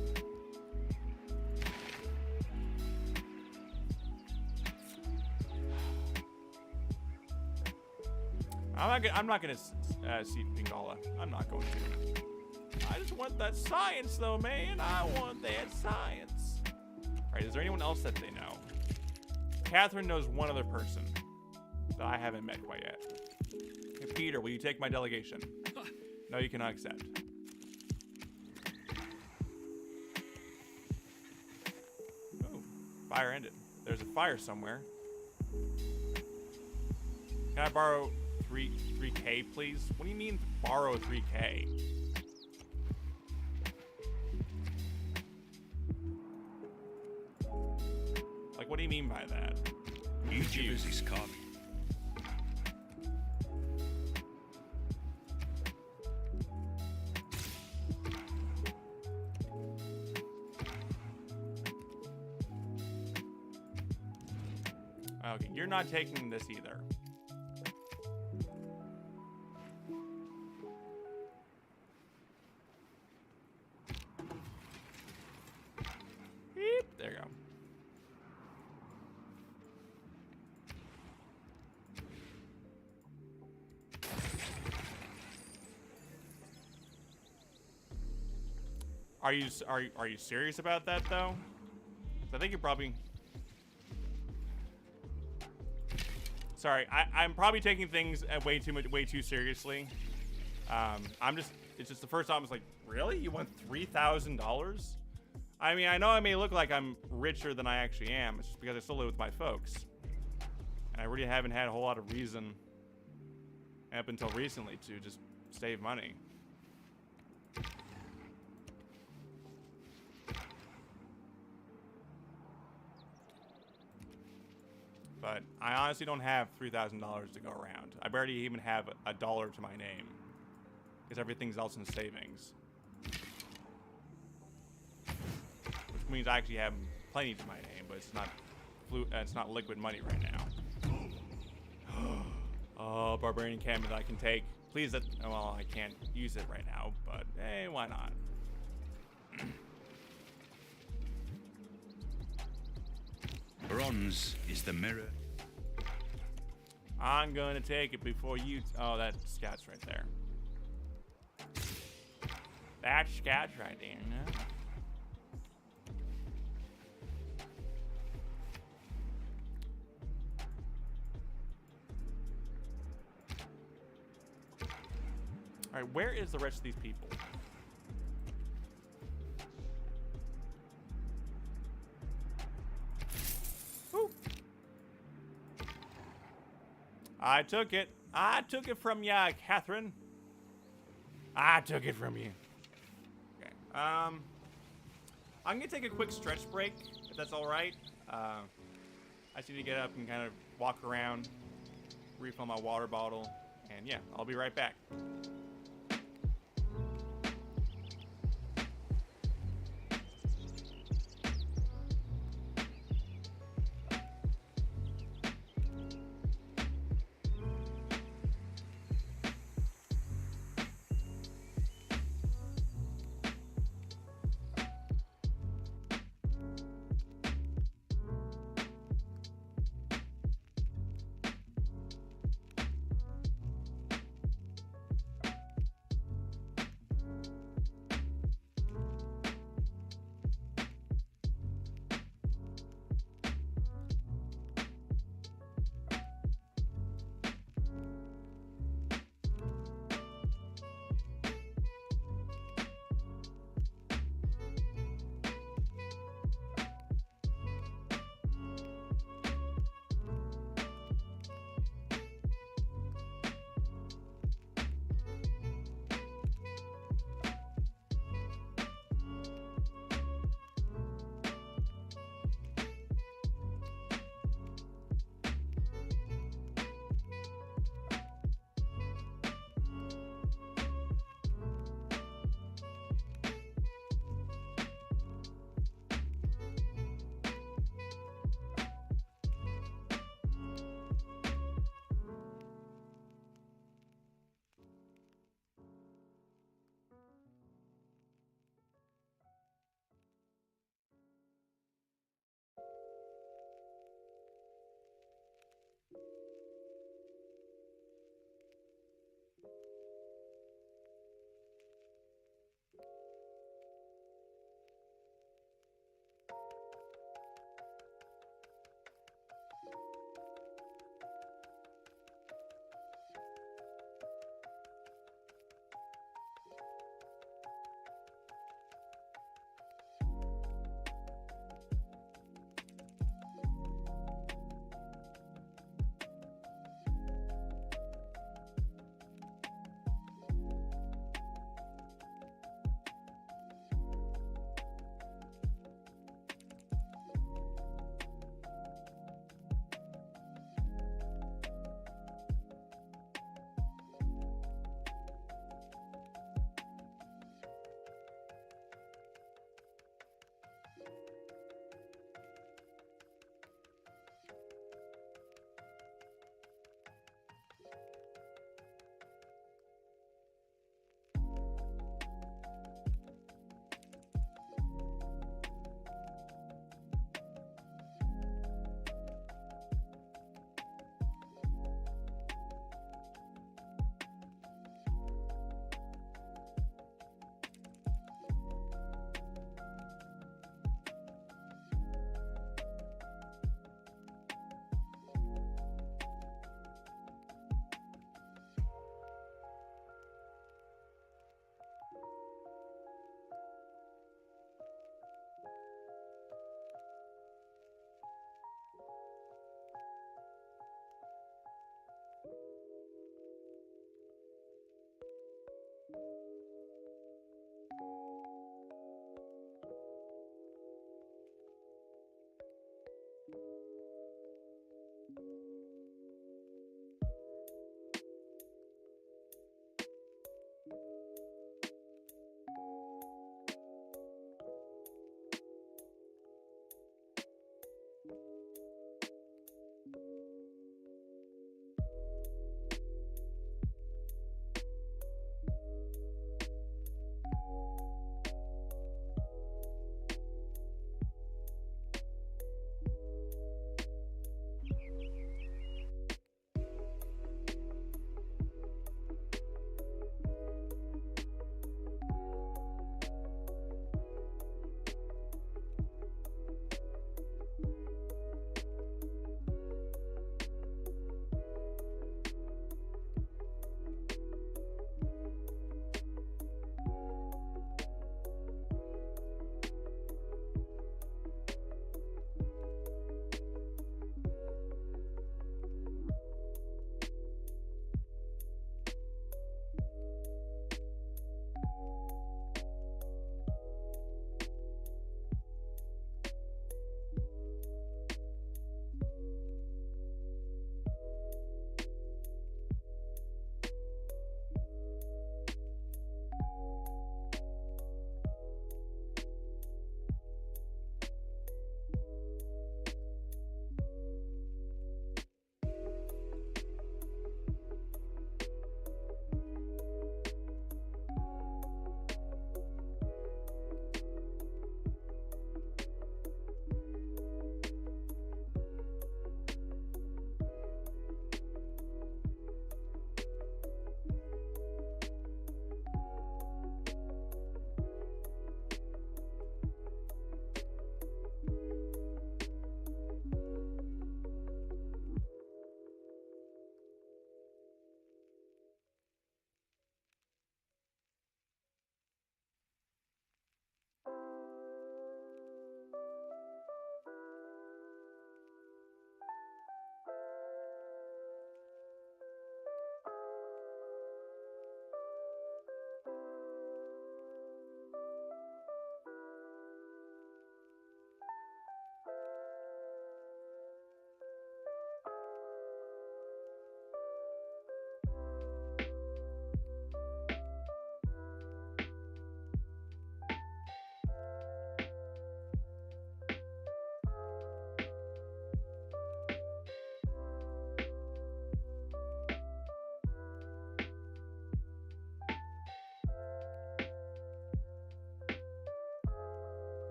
I'm not gonna see Pingala. I'm not going to. I just want that science, though, man. I want that science. All right, is there anyone else that they know? Catherine knows one other person that I haven't met quite yet. Hey, Peter, will you take my delegation? No, you cannot accept. Oh, fire ended. There's a fire somewhere. Can I borrow 3K, please? What do you mean borrow 3K? Like, what do you mean by that?
YouTubers is coming.
Okay, you're not taking this either. Beep, there you go. Are you serious about that though? I think you're probably. Sorry, I'm probably taking things way too seriously. It's just the first time I was like, really? You want $3,000? I mean, I know I may look like I'm richer than I actually am. It's just because I still live with my folks. And I really haven't had a whole lot of reason up until recently to just save money. But I honestly don't have $3,000 to go around. I barely even have a dollar to my name, because everything's else in savings. Which means I actually have plenty to my name, but it's not liquid money right now. Oh, barbarian encampment that I can take. Please, well, I can't use it right now, but hey, why not?
Bronze is the mirror.
I'm gonna take it before you. Oh, that scout's right there. That scout's right there. No? All right, where is the rest of these people? Woo. I took it. I took it from ya, Catherine. I took it from you. Okay. I'm gonna take a quick stretch break, if that's all right. I just need to get up and kind of walk around, refill my water bottle, and yeah, I'll be right back.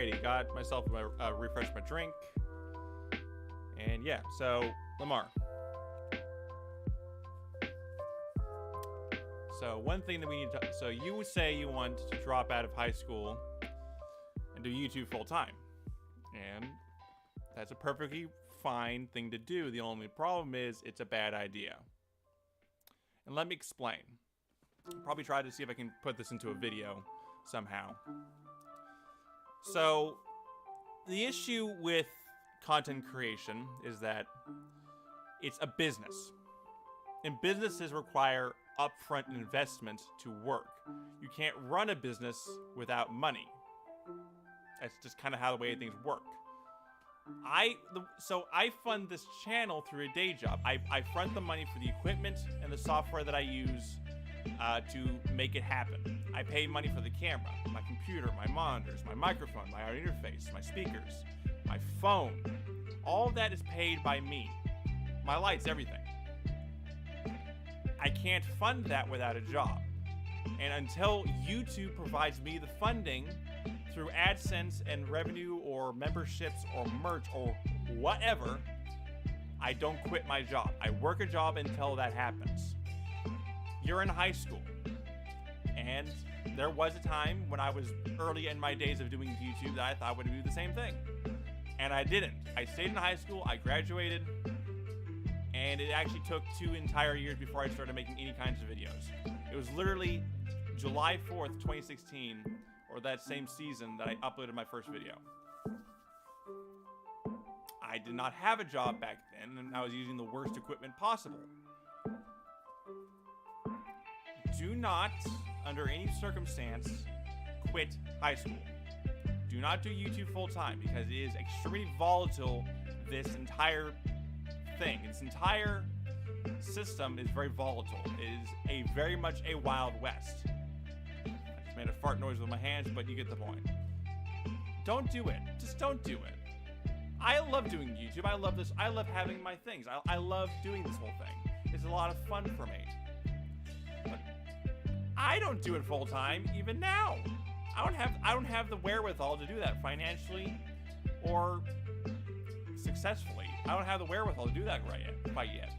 Alrighty, got myself a refresh my drink. And yeah, so Lamar. So one thing that we need to, so you would say you want to drop out of high school and do YouTube full time. And that's a perfectly fine thing to do. The only problem is it's a bad idea. And let me explain. I'll probably try to see if I can put this into a video somehow. So the issue with content creation is that it's a business. And businesses require upfront investment to work. You can't run a business without money. That's just kind of how the way things work. So I fund this channel through a day job. I front the money for the equipment and the software that I use to make it happen. I pay money for the camera, my computer, my monitors, my microphone, my audio interface, my speakers, my phone. All of that is paid by me. My lights, everything. I can't fund that without a job. And until YouTube provides me the funding through AdSense and revenue or memberships or merch or whatever, I don't quit my job. I work a job until that happens. You're in high school. And there was a time when I was early in my days of doing YouTube that I thought I would do the same thing. And I didn't. I stayed in high school, I graduated, and it actually took 2 entire years before I started making any kinds of videos. It was literally July 4th, 2016, or that same season, that I uploaded my first video. I did not have a job back then, and I was using the worst equipment possible. Do not, under any circumstance, quit high school. Do not do YouTube full time, because it is extremely volatile. This entire thing, this entire system is very volatile. It is very much a Wild West. I just made a fart noise with my hands, but you get the point. Don't do it. Just don't do it. I love doing YouTube. I love this. I love having my things. I love doing this whole thing. It's a lot of fun for me. But I don't do it full time even now. I don't have the wherewithal to do that financially or successfully. I don't have the wherewithal to do that quite yet.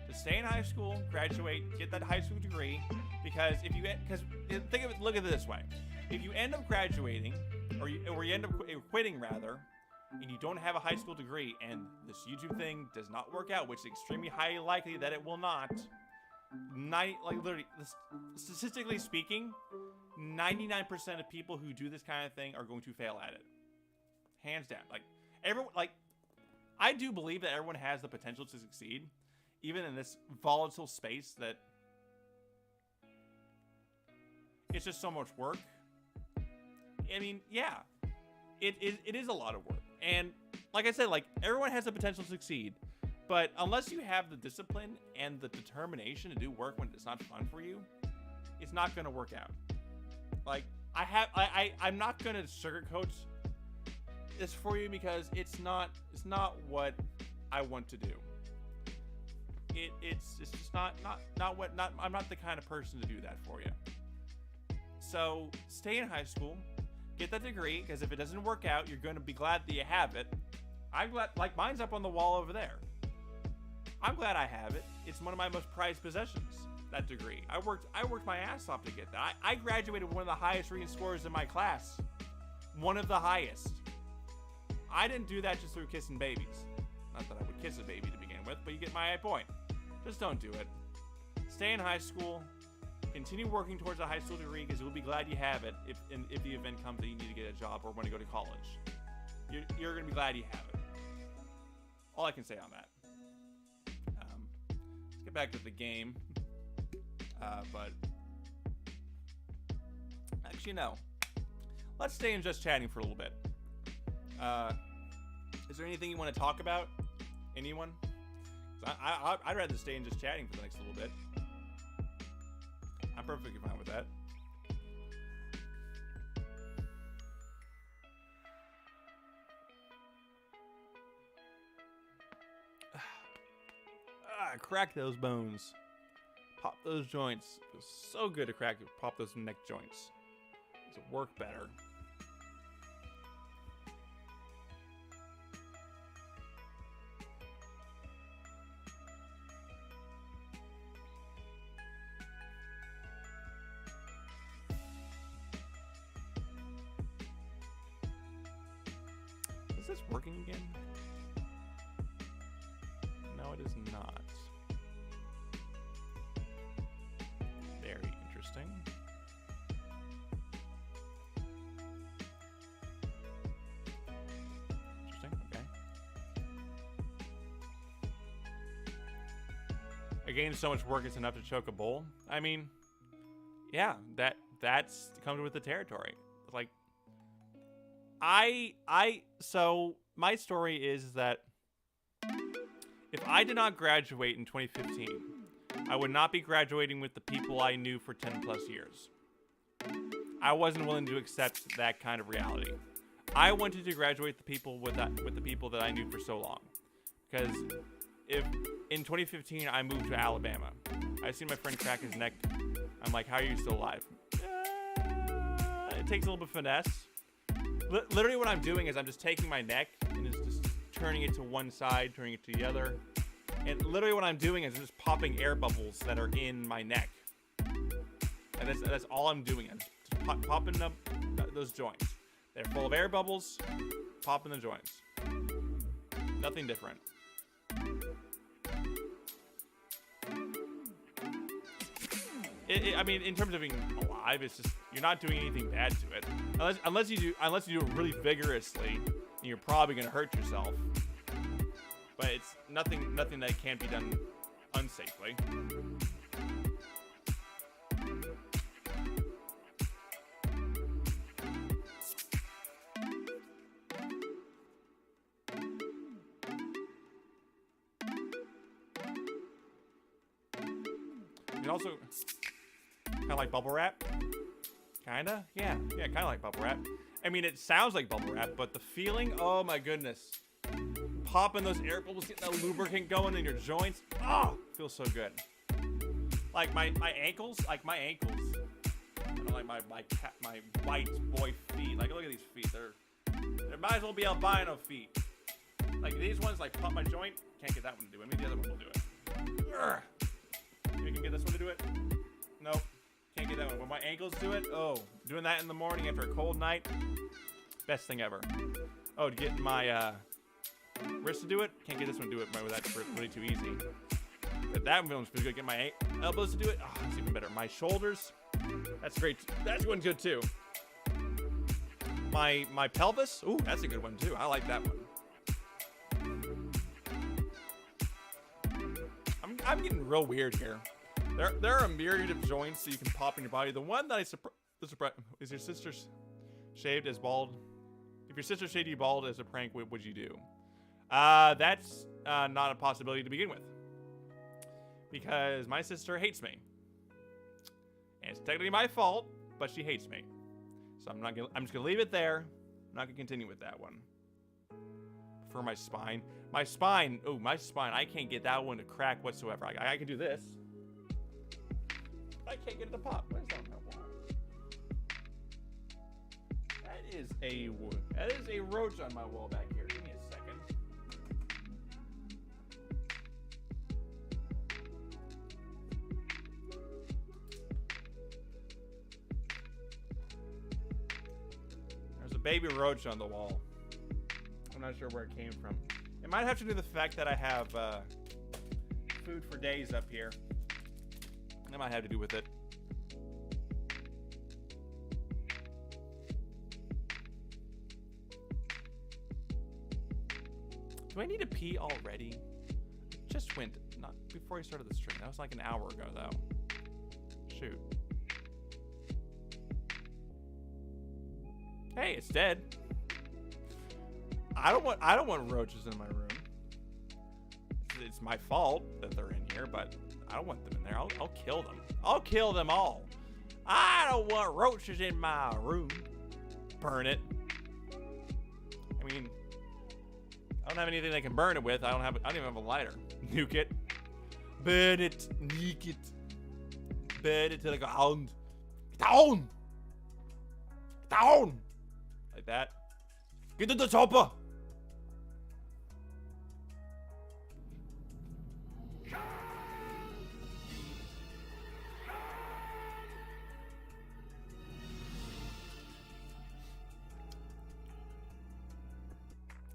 To stay in high school, graduate, get that high school degree, because look at it this way: if you end up graduating, or you end up quitting rather, and you don't have a high school degree, and this YouTube thing does not work out, which is extremely highly likely that it will not. Statistically speaking, 99% of people who do this kind of thing are going to fail at it. Hands down. I do believe that everyone has the potential to succeed, even in this volatile space that it's just so much work. I mean, yeah, it is a lot of work. And like I said, everyone has the potential to succeed, but unless you have the discipline and the determination to do work when it's not fun for you, it's not going to work out. I'm not going to sugarcoat this for you, because it's not what I want to do. It's just I'm not the kind of person to do that for you. So stay in high school, get that degree, because if it doesn't work out, you're going to be glad that you have it. I'm glad, mine's up on the wall over there. I'm glad I have it. It's one of my most prized possessions, that degree. I worked my ass off to get that. I graduated with one of the highest reading scores in my class. One of the highest. I didn't do that just through kissing babies. Not that I would kiss a baby to begin with, but you get my point. Just don't do it. Stay in high school. Continue working towards a high school degree, because you'll be glad you have it if the event comes that you need to get a job or want to go to college. You're going to be glad you have it. All I can say on that. Let's get back to the game. But actually, no. Let's stay in just chatting for a little bit. Is there anything you want to talk about? Anyone? I'd rather stay in just chatting for the next little bit. I'm perfectly fine with that. Crack those bones. Pop those joints. It feels so good to pop those neck joints. Does it work better? this working again? No, it is not. Very interesting. Interesting, okay. Again, so much work it's enough to choke a bull. I mean, yeah, that's comes with the territory. Like, so my story is that if I did not graduate in 2015, I would not be graduating with the people I knew for 10 plus years. I wasn't willing to accept that kind of reality. I wanted to graduate the people with the people that I knew for so long. Because if in 2015 I moved to Alabama, I seen my friend crack his neck. I'm like, how are you still alive? It takes a little bit of finesse. Literally what I'm doing is I'm just taking my neck and just turning it to one side, turning it to the other. And literally what I'm doing is I'm just popping air bubbles that are in my neck. And that's all I'm doing. I'm just popping up those joints. They're full of air bubbles, popping the joints. Nothing different. I mean, in terms of being alive, it's just you're not doing anything bad to it, unless you do it really vigorously, and you're probably gonna hurt yourself. But it's nothing that can't be done unsafely. You also kind of like bubble wrap. Kinda, yeah, kind of like bubble wrap. I mean, it sounds like bubble wrap, but the feeling, oh my goodness. Popping those air bubbles, getting that lubricant going in your joints. Oh, feels so good. Like my ankles, I don't like my white boy feet. Like, look at these feet. They might as well be albino feet. Like these ones, like pop my joint. Can't get that one to do it. Maybe the other one will do it. Urgh. You can get this one to do it. Nope, can't get that one. When my ankles do it, oh, doing that in the morning after a cold night, best thing ever. Oh, to get my wrist to do it, can't get this one to do it. That's really too easy. But that one feels pretty good. Get my elbows to do it. Oh, that's even better. My shoulders, that's great. That's one good too. My pelvis, ooh, that's a good one too. I like that one. I'm getting real weird here. There are a myriad of joints that you can pop in your body. The one that is your sister's shaved as bald. If your sister shaved you bald as a prank, what would you do? That's not a possibility to begin with, because my sister hates me, and it's technically my fault, but she hates me. So I'm just gonna leave it there. I'm not gonna continue with that one. For my spine, oh, my spine, I can't get that one to crack whatsoever. I can do this. I can't get it to pop. What is that on my wall? That is a roach on my wall back here. Give me a second. There's a baby roach on the wall. I'm not sure where it came from. It might have to do with the fact that I have food for days up here. That might have to do with it. Do I need to pee already? It just went, not before I started the stream. That was like an hour ago though. Shoot. Hey, it's dead. I don't want roaches in my room. It's my fault that they're in here, but I don't want them in there. I'll kill them. I'll kill them all. I don't want roaches in my room. Burn it. I mean, I don't have anything I can burn it with. I don't even have a lighter. Nuke it. Burn it. Nuke it. Burn it to the ground. Get down. Get down. Like that. Get to the chopper.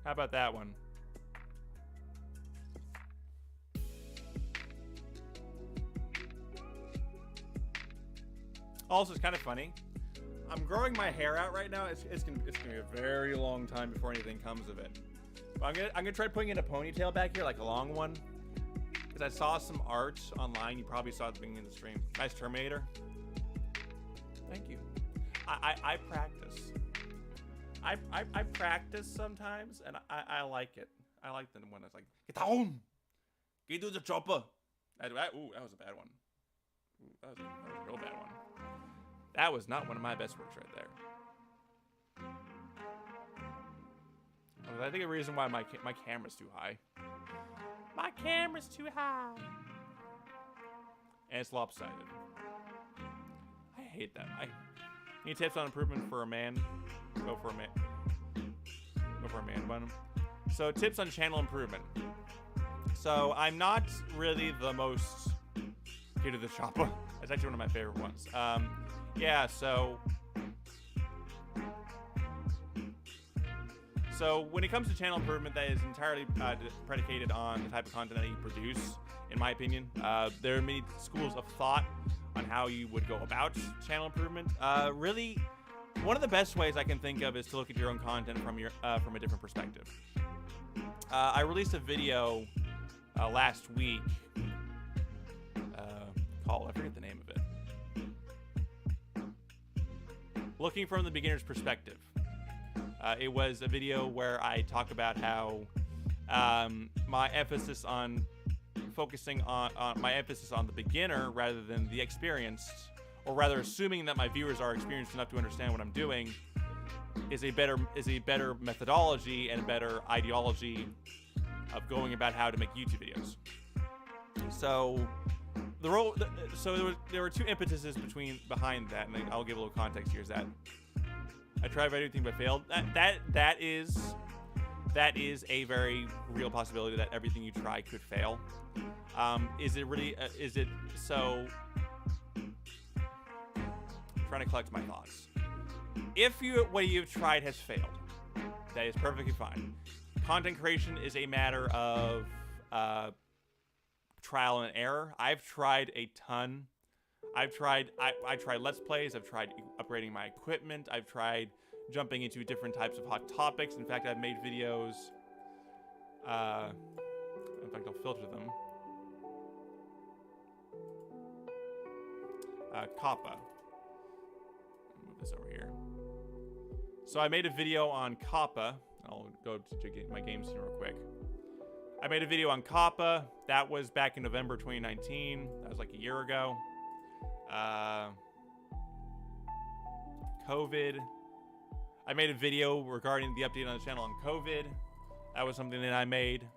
How about that one? Also, it's kind of funny. I'm growing my hair out right now. It's gonna be a very long time before anything comes of it. But I'm gonna try putting in a ponytail back here, like a long one. Because I saw some art online. You probably saw it at the beginning of the stream. Nice Terminator. Thank you. I practice. I practice sometimes, and I like it. I like the one that's like, get down, get to the chopper. Ooh, that was a bad one. Ooh, that was a real bad one. That was not one of my best works right there. I think the reason why my camera's too high. My camera's too high. And it's lopsided. I hate that. Any tips on improvement for a man? Go for a man. Go for a man bun. So tips on channel improvement. So I'm not really the most good at the chopper. It's actually one of my favorite ones. Yeah, so when it comes to channel improvement, that is entirely predicated on the type of content that you produce, in my opinion. There are many schools of thought on how you would go about channel improvement. Really, one of the best ways I can think of is to look at your own content from a different perspective. I released a video last week called, I forget the name of it. Looking from the beginner's perspective. It was a video where I talk about how my emphasis on focusing on my emphasis on the beginner rather than the experienced, or rather assuming that my viewers are experienced enough to understand what I'm doing, is a better methodology and a better ideology of going about how to make YouTube videos. So there were two impetuses behind that, and I'll give a little context here. Is that I tried everything but failed. That is a very real possibility that everything you try could fail. Is it really? Is it so? I'm trying to collect my thoughts. If what you've tried has failed, that is perfectly fine. Content creation is a matter of trial and error. I've tried a ton. I tried Let's Plays. I've tried upgrading my equipment. I've tried jumping into different types of hot topics. In fact, I've made videos. In fact, I'll filter them. Kappa. Move this over here. So I made a video on Kappa. I'll go to my game scene real quick. I made a video on Kappa. That was back in November 2019. That was like a year ago. COVID. I made a video regarding the update on the channel on COVID. That was something that I made.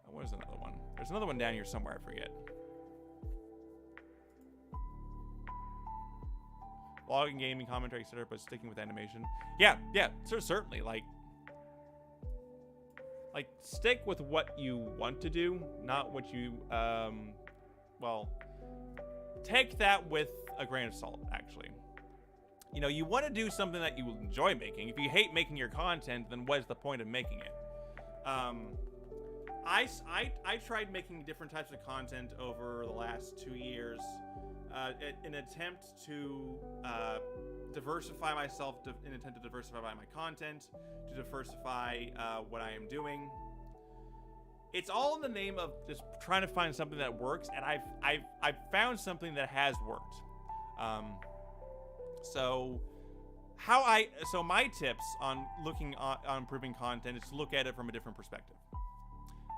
What was another one? There's another one down here somewhere. I forget. Vlogging, gaming, commentary, etc., but sticking with animation. Yeah, certainly. Like stick with what you want to do, not what you, well, take that with a grain of salt, actually. You know, you want to do something that you will enjoy making. If you hate making your content, then what is the point of making it? I tried making different types of content over the last 2 years in an attempt to diversify myself, in an attempt to diversify my content, to diversify what I am doing. It's all in the name of just trying to find something that works, and I've found something that has worked. So my tips on looking on improving content is to look at it from a different perspective.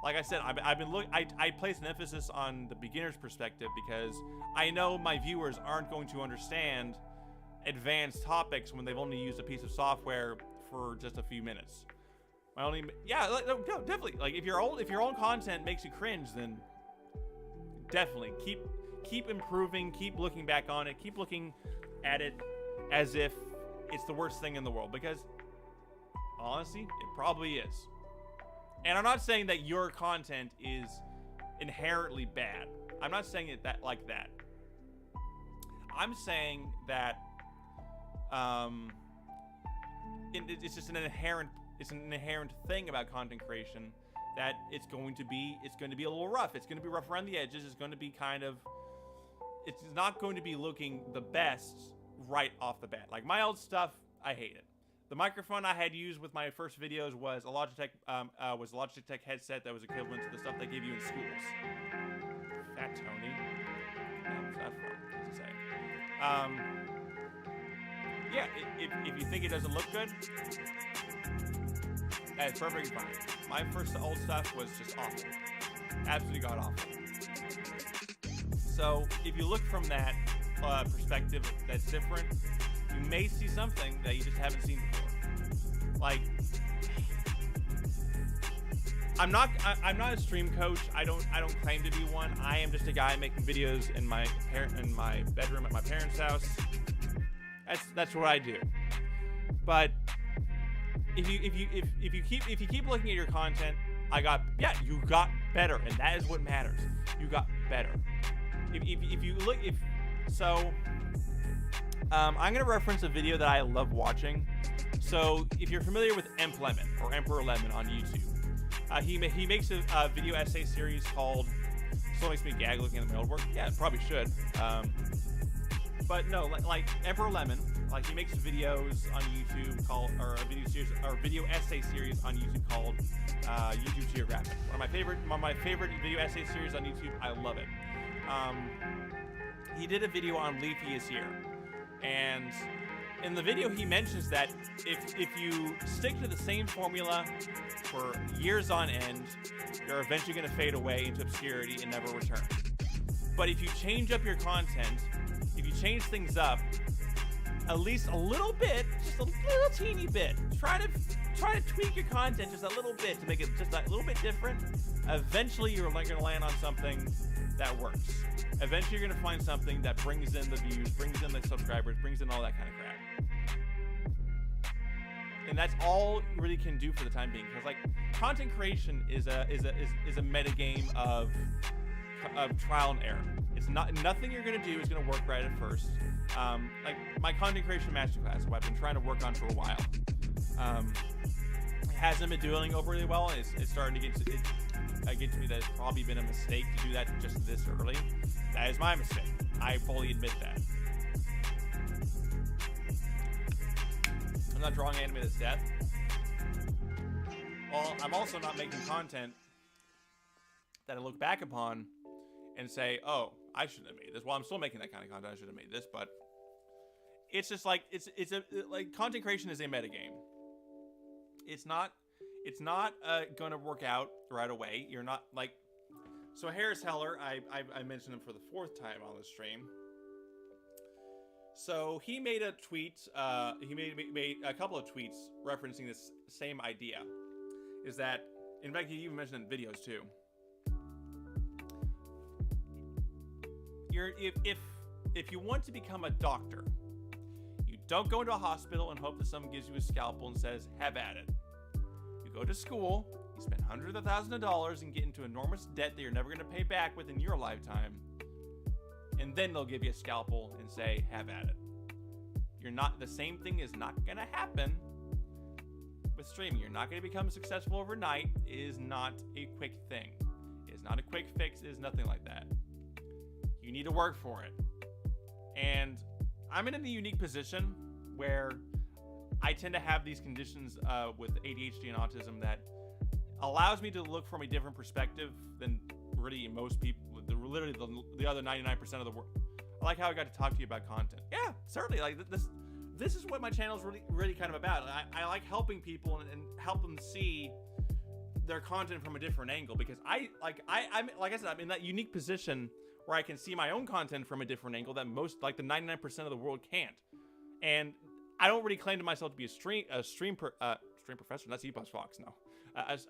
Like I said, I place an emphasis on the beginner's perspective because I know my viewers aren't going to understand advanced topics when they've only used a piece of software for just a few minutes. No, definitely. Like if your own content makes you cringe, then definitely keep improving, keep looking back on it, keep looking at it as if it's the worst thing in the world, because honestly, it probably is. And I'm not saying that your content is inherently bad. I'm not saying it like that. I'm saying that it's just an inherent it's an inherent thing about content creation that it's going to be a little rough. It's going to be rough around the edges. It's going to be it's not going to be looking the best right off the bat. Like my old stuff, I hate it. The microphone I had used with my first videos was a Logitech Tech headset that was equivalent to the stuff they give you in schools. Fat Tony. What's that from? What does it say? Yeah, if you think it doesn't look good, that's perfectly fine. My first old stuff was just awful. Absolutely god awful. So if you look from that perspective that's different, you may see something that you just haven't seen before. Like, I'm not a stream coach. I don't claim to be one. I am just a guy making videos in my bedroom at my parents' house. That's what I do. But if you keep looking at your content, you got better, and that is what matters. You got better. I'm gonna reference a video that I love watching. So if you're familiar with Lemon or Emperor Lemon on YouTube, he makes a video essay series called "Still Makes Me Gag Looking at the Mail Work." Yeah, it probably should. But no, like Emperor Lemon, like he makes videos on YouTube a video essay series on YouTube called YouTube Geographic. One of my favorite video essay series on YouTube. I love it. He did a video on Leafy is Here, and in the video he mentions that if you stick to the same formula for years on end, you're eventually going to fade away into obscurity and never return. But if you change up your content, if you change things up at least a little bit, just a little teeny bit, try to tweak your content just a little bit to make it just a little bit different, eventually you're going to land on something that works. Eventually you're going to find something that brings in the views, brings in the subscribers, brings in all that kind of crap. And that's all you really can do for the time being, because like content creation is a meta game of trial and error. It's nothing you're gonna do is gonna work right at first. Like my content creation masterclass, what I've been trying to work on for a while, it hasn't been doing overly well. It's starting to get to me that it's probably been a mistake to do that just this early. That is my mistake. I fully admit that. I'm not drawing anime that's death. Well, I'm also not making content that I look back upon and say, oh, I shouldn't have made this. Well, I'm still making that kind of content. I should have made this, but it's just like like content creation is a metagame. It's not gonna work out right away. You're not like, so Harris Heller, I mentioned him for the 4th time on the stream. So he made a tweet, he made a couple of tweets referencing this same idea. Is that, in fact, he even mentioned it in videos too. If you want to become a doctor, you don't go into a hospital and hope that someone gives you a scalpel and says, have at it. You go to school, you spend hundreds of thousands of dollars and get into enormous debt that you're never going to pay back within your lifetime. And then they'll give you a scalpel and say, have at it. The same thing is not going to happen with streaming. You're not going to become successful overnight. It is not a quick thing. It is not a quick fix. It is nothing like that. You need to work for it. And I'm in a unique position where I tend to have these conditions with ADHD and autism that allows me to look from a different perspective than really most people, literally the other 99% of the world. I like how I got to talk to you about content. Yeah, certainly. Like this is what my channel is really kind of about. I like helping people and help them see their content from a different angle, because I'm like I said, I'm in that unique position where I can see my own content from a different angle that most, like the 99% of the world can't. And I don't really claim to myself to be a stream professor. That's E-Bus Fox, no.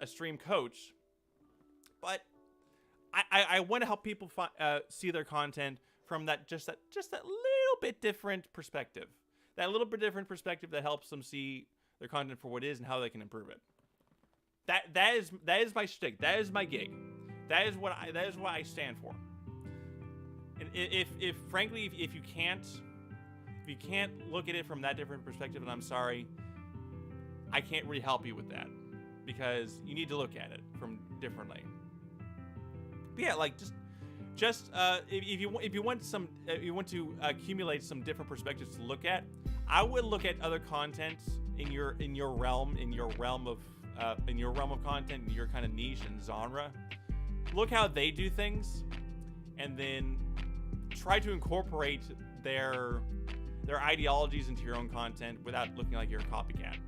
A stream coach. But I want to help people see their content from just that little bit different perspective. That little bit different perspective that helps them see their content for what it is and how they can improve it. That is my shtick. That is my gig. That is what I stand for. And if you can't look at it from that different perspective, and I'm sorry, I can't really help you with that because you need to look at it from differently. But yeah, like just if you want to accumulate some different perspectives to look at, I would look at other content in your realm of content, in your kind of niche and genre. Look how they do things, and then try to incorporate their ideologies into your own content without looking like you're a copycat.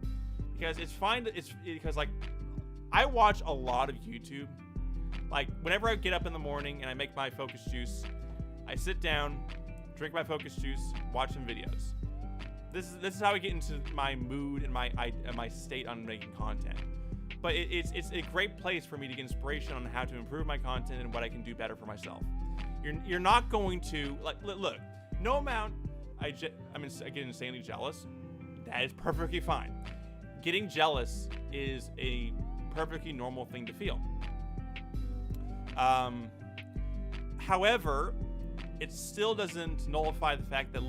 Because it's fine. Because like I watch a lot of YouTube. Like whenever I get up in the morning and I make my focus juice, I sit down, drink my focus juice, watch some videos. This is how I get into my mood and my state on making content. But it's a great place for me to get inspiration on how to improve my content and what I can do better for myself. You're not going to like look. No amount I get insanely jealous. That is perfectly fine. Getting jealous is a perfectly normal thing to feel. However, it still doesn't nullify the fact that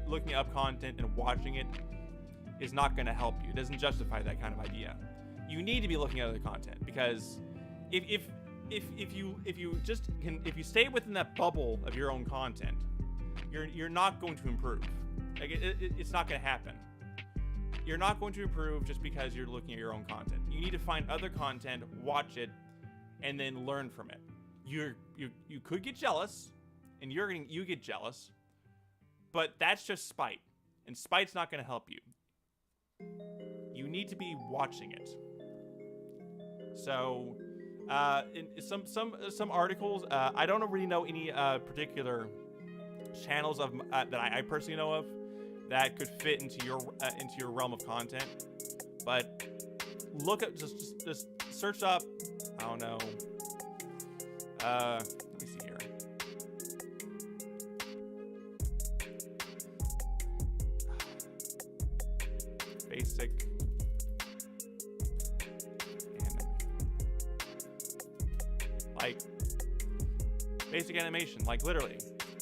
looking up content and watching it is not going to help you. It doesn't justify that kind of idea. You need to be looking at other content because if you stay within that bubble of your own content, you're not going to improve. Like it's not going to happen. You're not going to improve just because you're looking at your own content. You need to find other content, watch it, and then learn from it. You could get jealous, and you get jealous, but that's just spite, and spite's not going to help you. You need to be watching it. So, in some articles, I don't really know any particular channels that I personally know of that could fit into your realm of content. But look at just search up. I don't know. Let me see here. Basic basic animation, like literally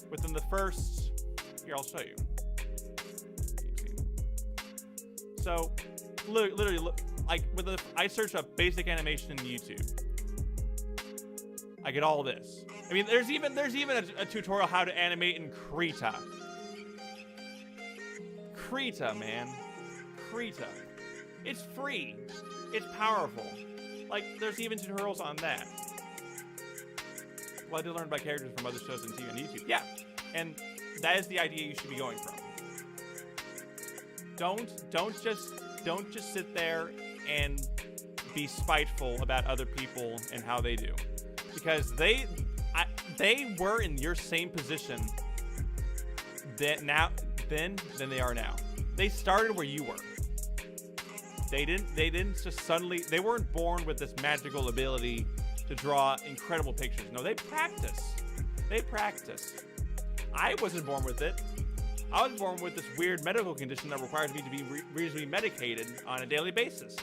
within the first. Here, I'll show you. So, literally, like I searched up basic animation in YouTube. I get all this. I mean, there's even a tutorial how to animate in Krita. Krita, man. Krita. It's free. It's powerful. Like, there's even tutorials on that. Well, I did learn about characters from other shows on TV and YouTube. Yeah, and that is the idea you should be going from. Don't just sit there and be spiteful about other people and how they do, because they were in your same position then they are now. They started where you were. They didn't just suddenly. They weren't born with this magical ability to draw incredible pictures. No, they practice. They practice. I wasn't born with it. I was born with this weird medical condition that requires me to be reasonably medicated on a daily basis.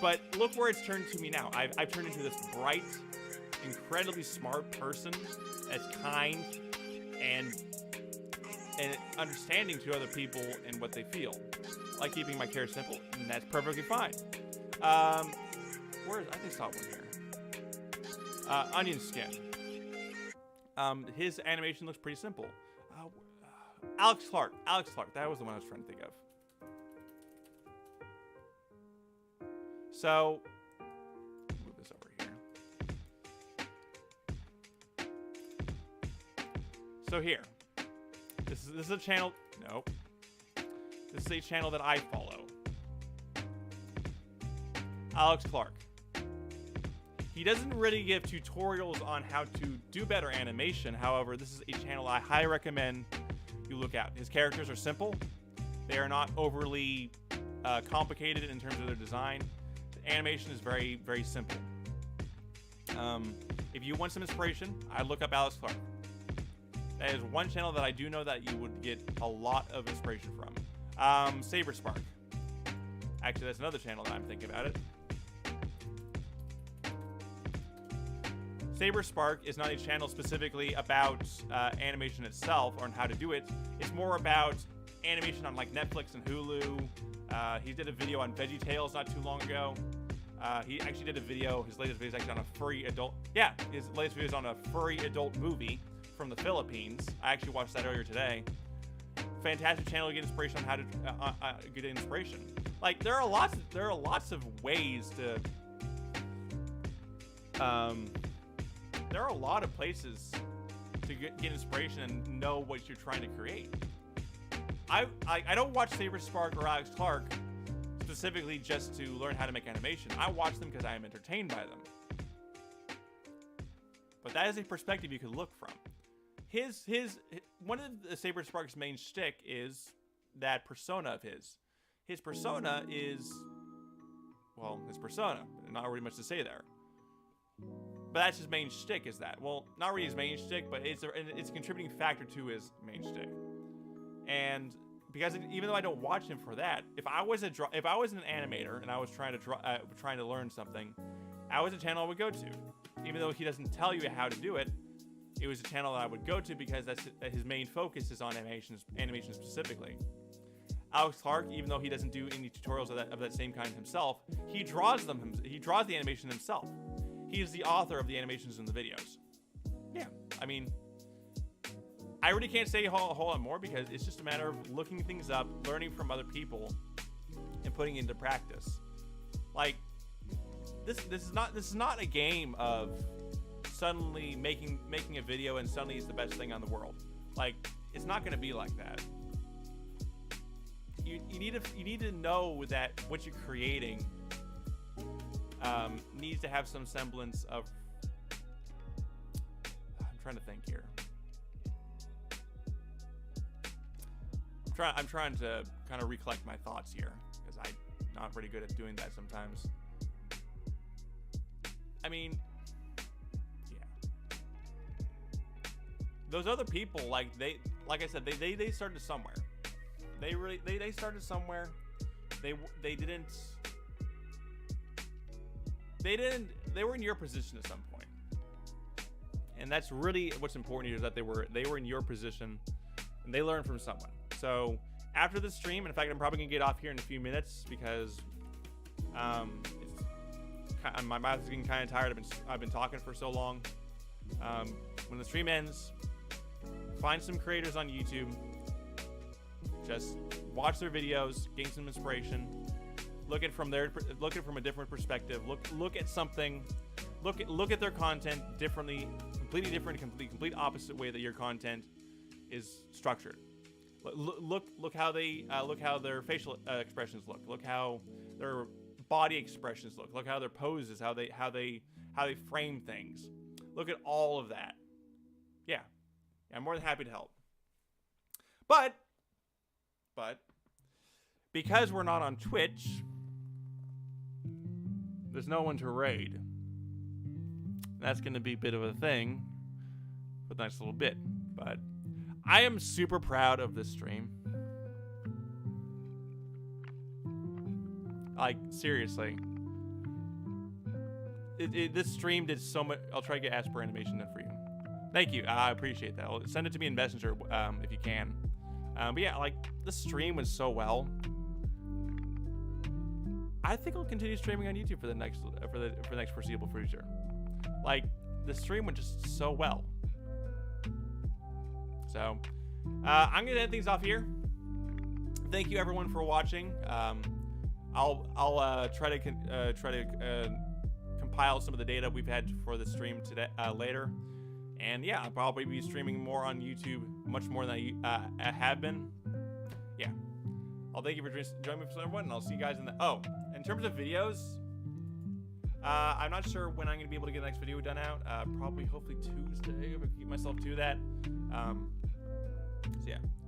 But look where it's turned to me now. I've turned into this bright, incredibly smart person that's kind and understanding to other people and what they feel. Like keeping my care simple, and that's perfectly fine. I think I saw one here. Onion Skin. His animation looks pretty simple. Alex Clark. That was the one I was trying to think of. So, move this over here. So here, this is a channel. Nope. This is a channel that I follow. Alex Clark. He doesn't really give tutorials on how to do better animation. However, this is a channel I highly recommend you look at. His characters are simple. They are not overly complicated in terms of their design. The animation is very, very simple. If you want some inspiration, I look up Alex Clark. That is one channel that I do know that you would get a lot of inspiration from. Saber Spark. Actually, that's another channel that I'm thinking about it. Saber Spark is not a channel specifically about animation itself or on how to do it. It's more about animation on like Netflix and Hulu, He did a video on VeggieTales not too long ago. He actually did a video, his latest video is actually on a furry adult, his latest video is on a furry adult movie from the Philippines. I actually watched that earlier today. Fantastic channel to get inspiration on how to get inspiration. Like, there are lots of ways to, there are a lot of places to get inspiration and know what you're trying to create. I don't watch Saber Spark or Alex Clark specifically just to learn how to make animation. I watch them because I am entertained by them. But that is a perspective you could look from. One of the Saber Spark's main shtick is that persona of his. His persona is, well, his persona. Not really much to say there. But that's his main shtick, is that. Well, not really his main shtick, but it's a contributing factor to his main shtick. And because even though I don't watch him for that, if I was an animator and I was trying to learn something, that was a channel I would go to. Even though he doesn't tell you how to do it, it was a channel that I would go to because that's his main focus is on animation specifically. Alex Clark, even though he doesn't do any tutorials of that same kind himself, he draws them. He draws the animation himself. He is the author of the animations in the videos. Yeah, I mean, I really can't say a whole lot more because it's just a matter of looking things up, learning from other people, and putting it into practice. Like, this is not a game of suddenly making a video and suddenly it's the best thing on the world. Like, it's not going to be like that. You need to know that what you're creating needs to have some semblance of. I'm trying to think here. I'm trying to kind of recollect my thoughts here because I'm not really good at doing that sometimes. I mean, yeah. Those other people, like I said, they started somewhere. They started somewhere. They were in your position at some point. And that's really what's important here, is that they were in your position and they learned from someone. So after the stream, in fact, I'm probably gonna get off here in a few minutes because my mouth is getting kind of tired. I've been talking for so long. When the stream ends, find some creators on YouTube. Just watch their videos, gain some inspiration. Look at it from a different perspective. Look at something. Look at their content differently, completely different, complete opposite way that your content is structured. Look how their facial expressions look. Look how their body expressions look. Look how their poses, how they frame things. Look at all of that. Yeah, I'm more than happy to help. But because we're not on Twitch, there's no one to raid. That's going to be a bit of a thing for the next little bit. But I am super proud of this stream. Like, seriously. This stream did so much. I'll try to get Asper animation in for you. Thank you. I appreciate that. Send it to me in Messenger if you can. But yeah, like, the stream went so well. I think I'll continue streaming on YouTube for the next foreseeable future. Like, the stream went just so well. So, I'm gonna end things off here. Thank you everyone for watching. I'll try to compile some of the data we've had for the stream today later. And yeah, I'll probably be streaming more on YouTube, much more than I have been. Yeah. I'll thank you for joining me for everyone, and I'll see you guys in the. Oh, in terms of videos, I'm not sure when I'm gonna be able to get the next video done out. Probably, hopefully Tuesday. I'm gonna keep myself to that. So yeah.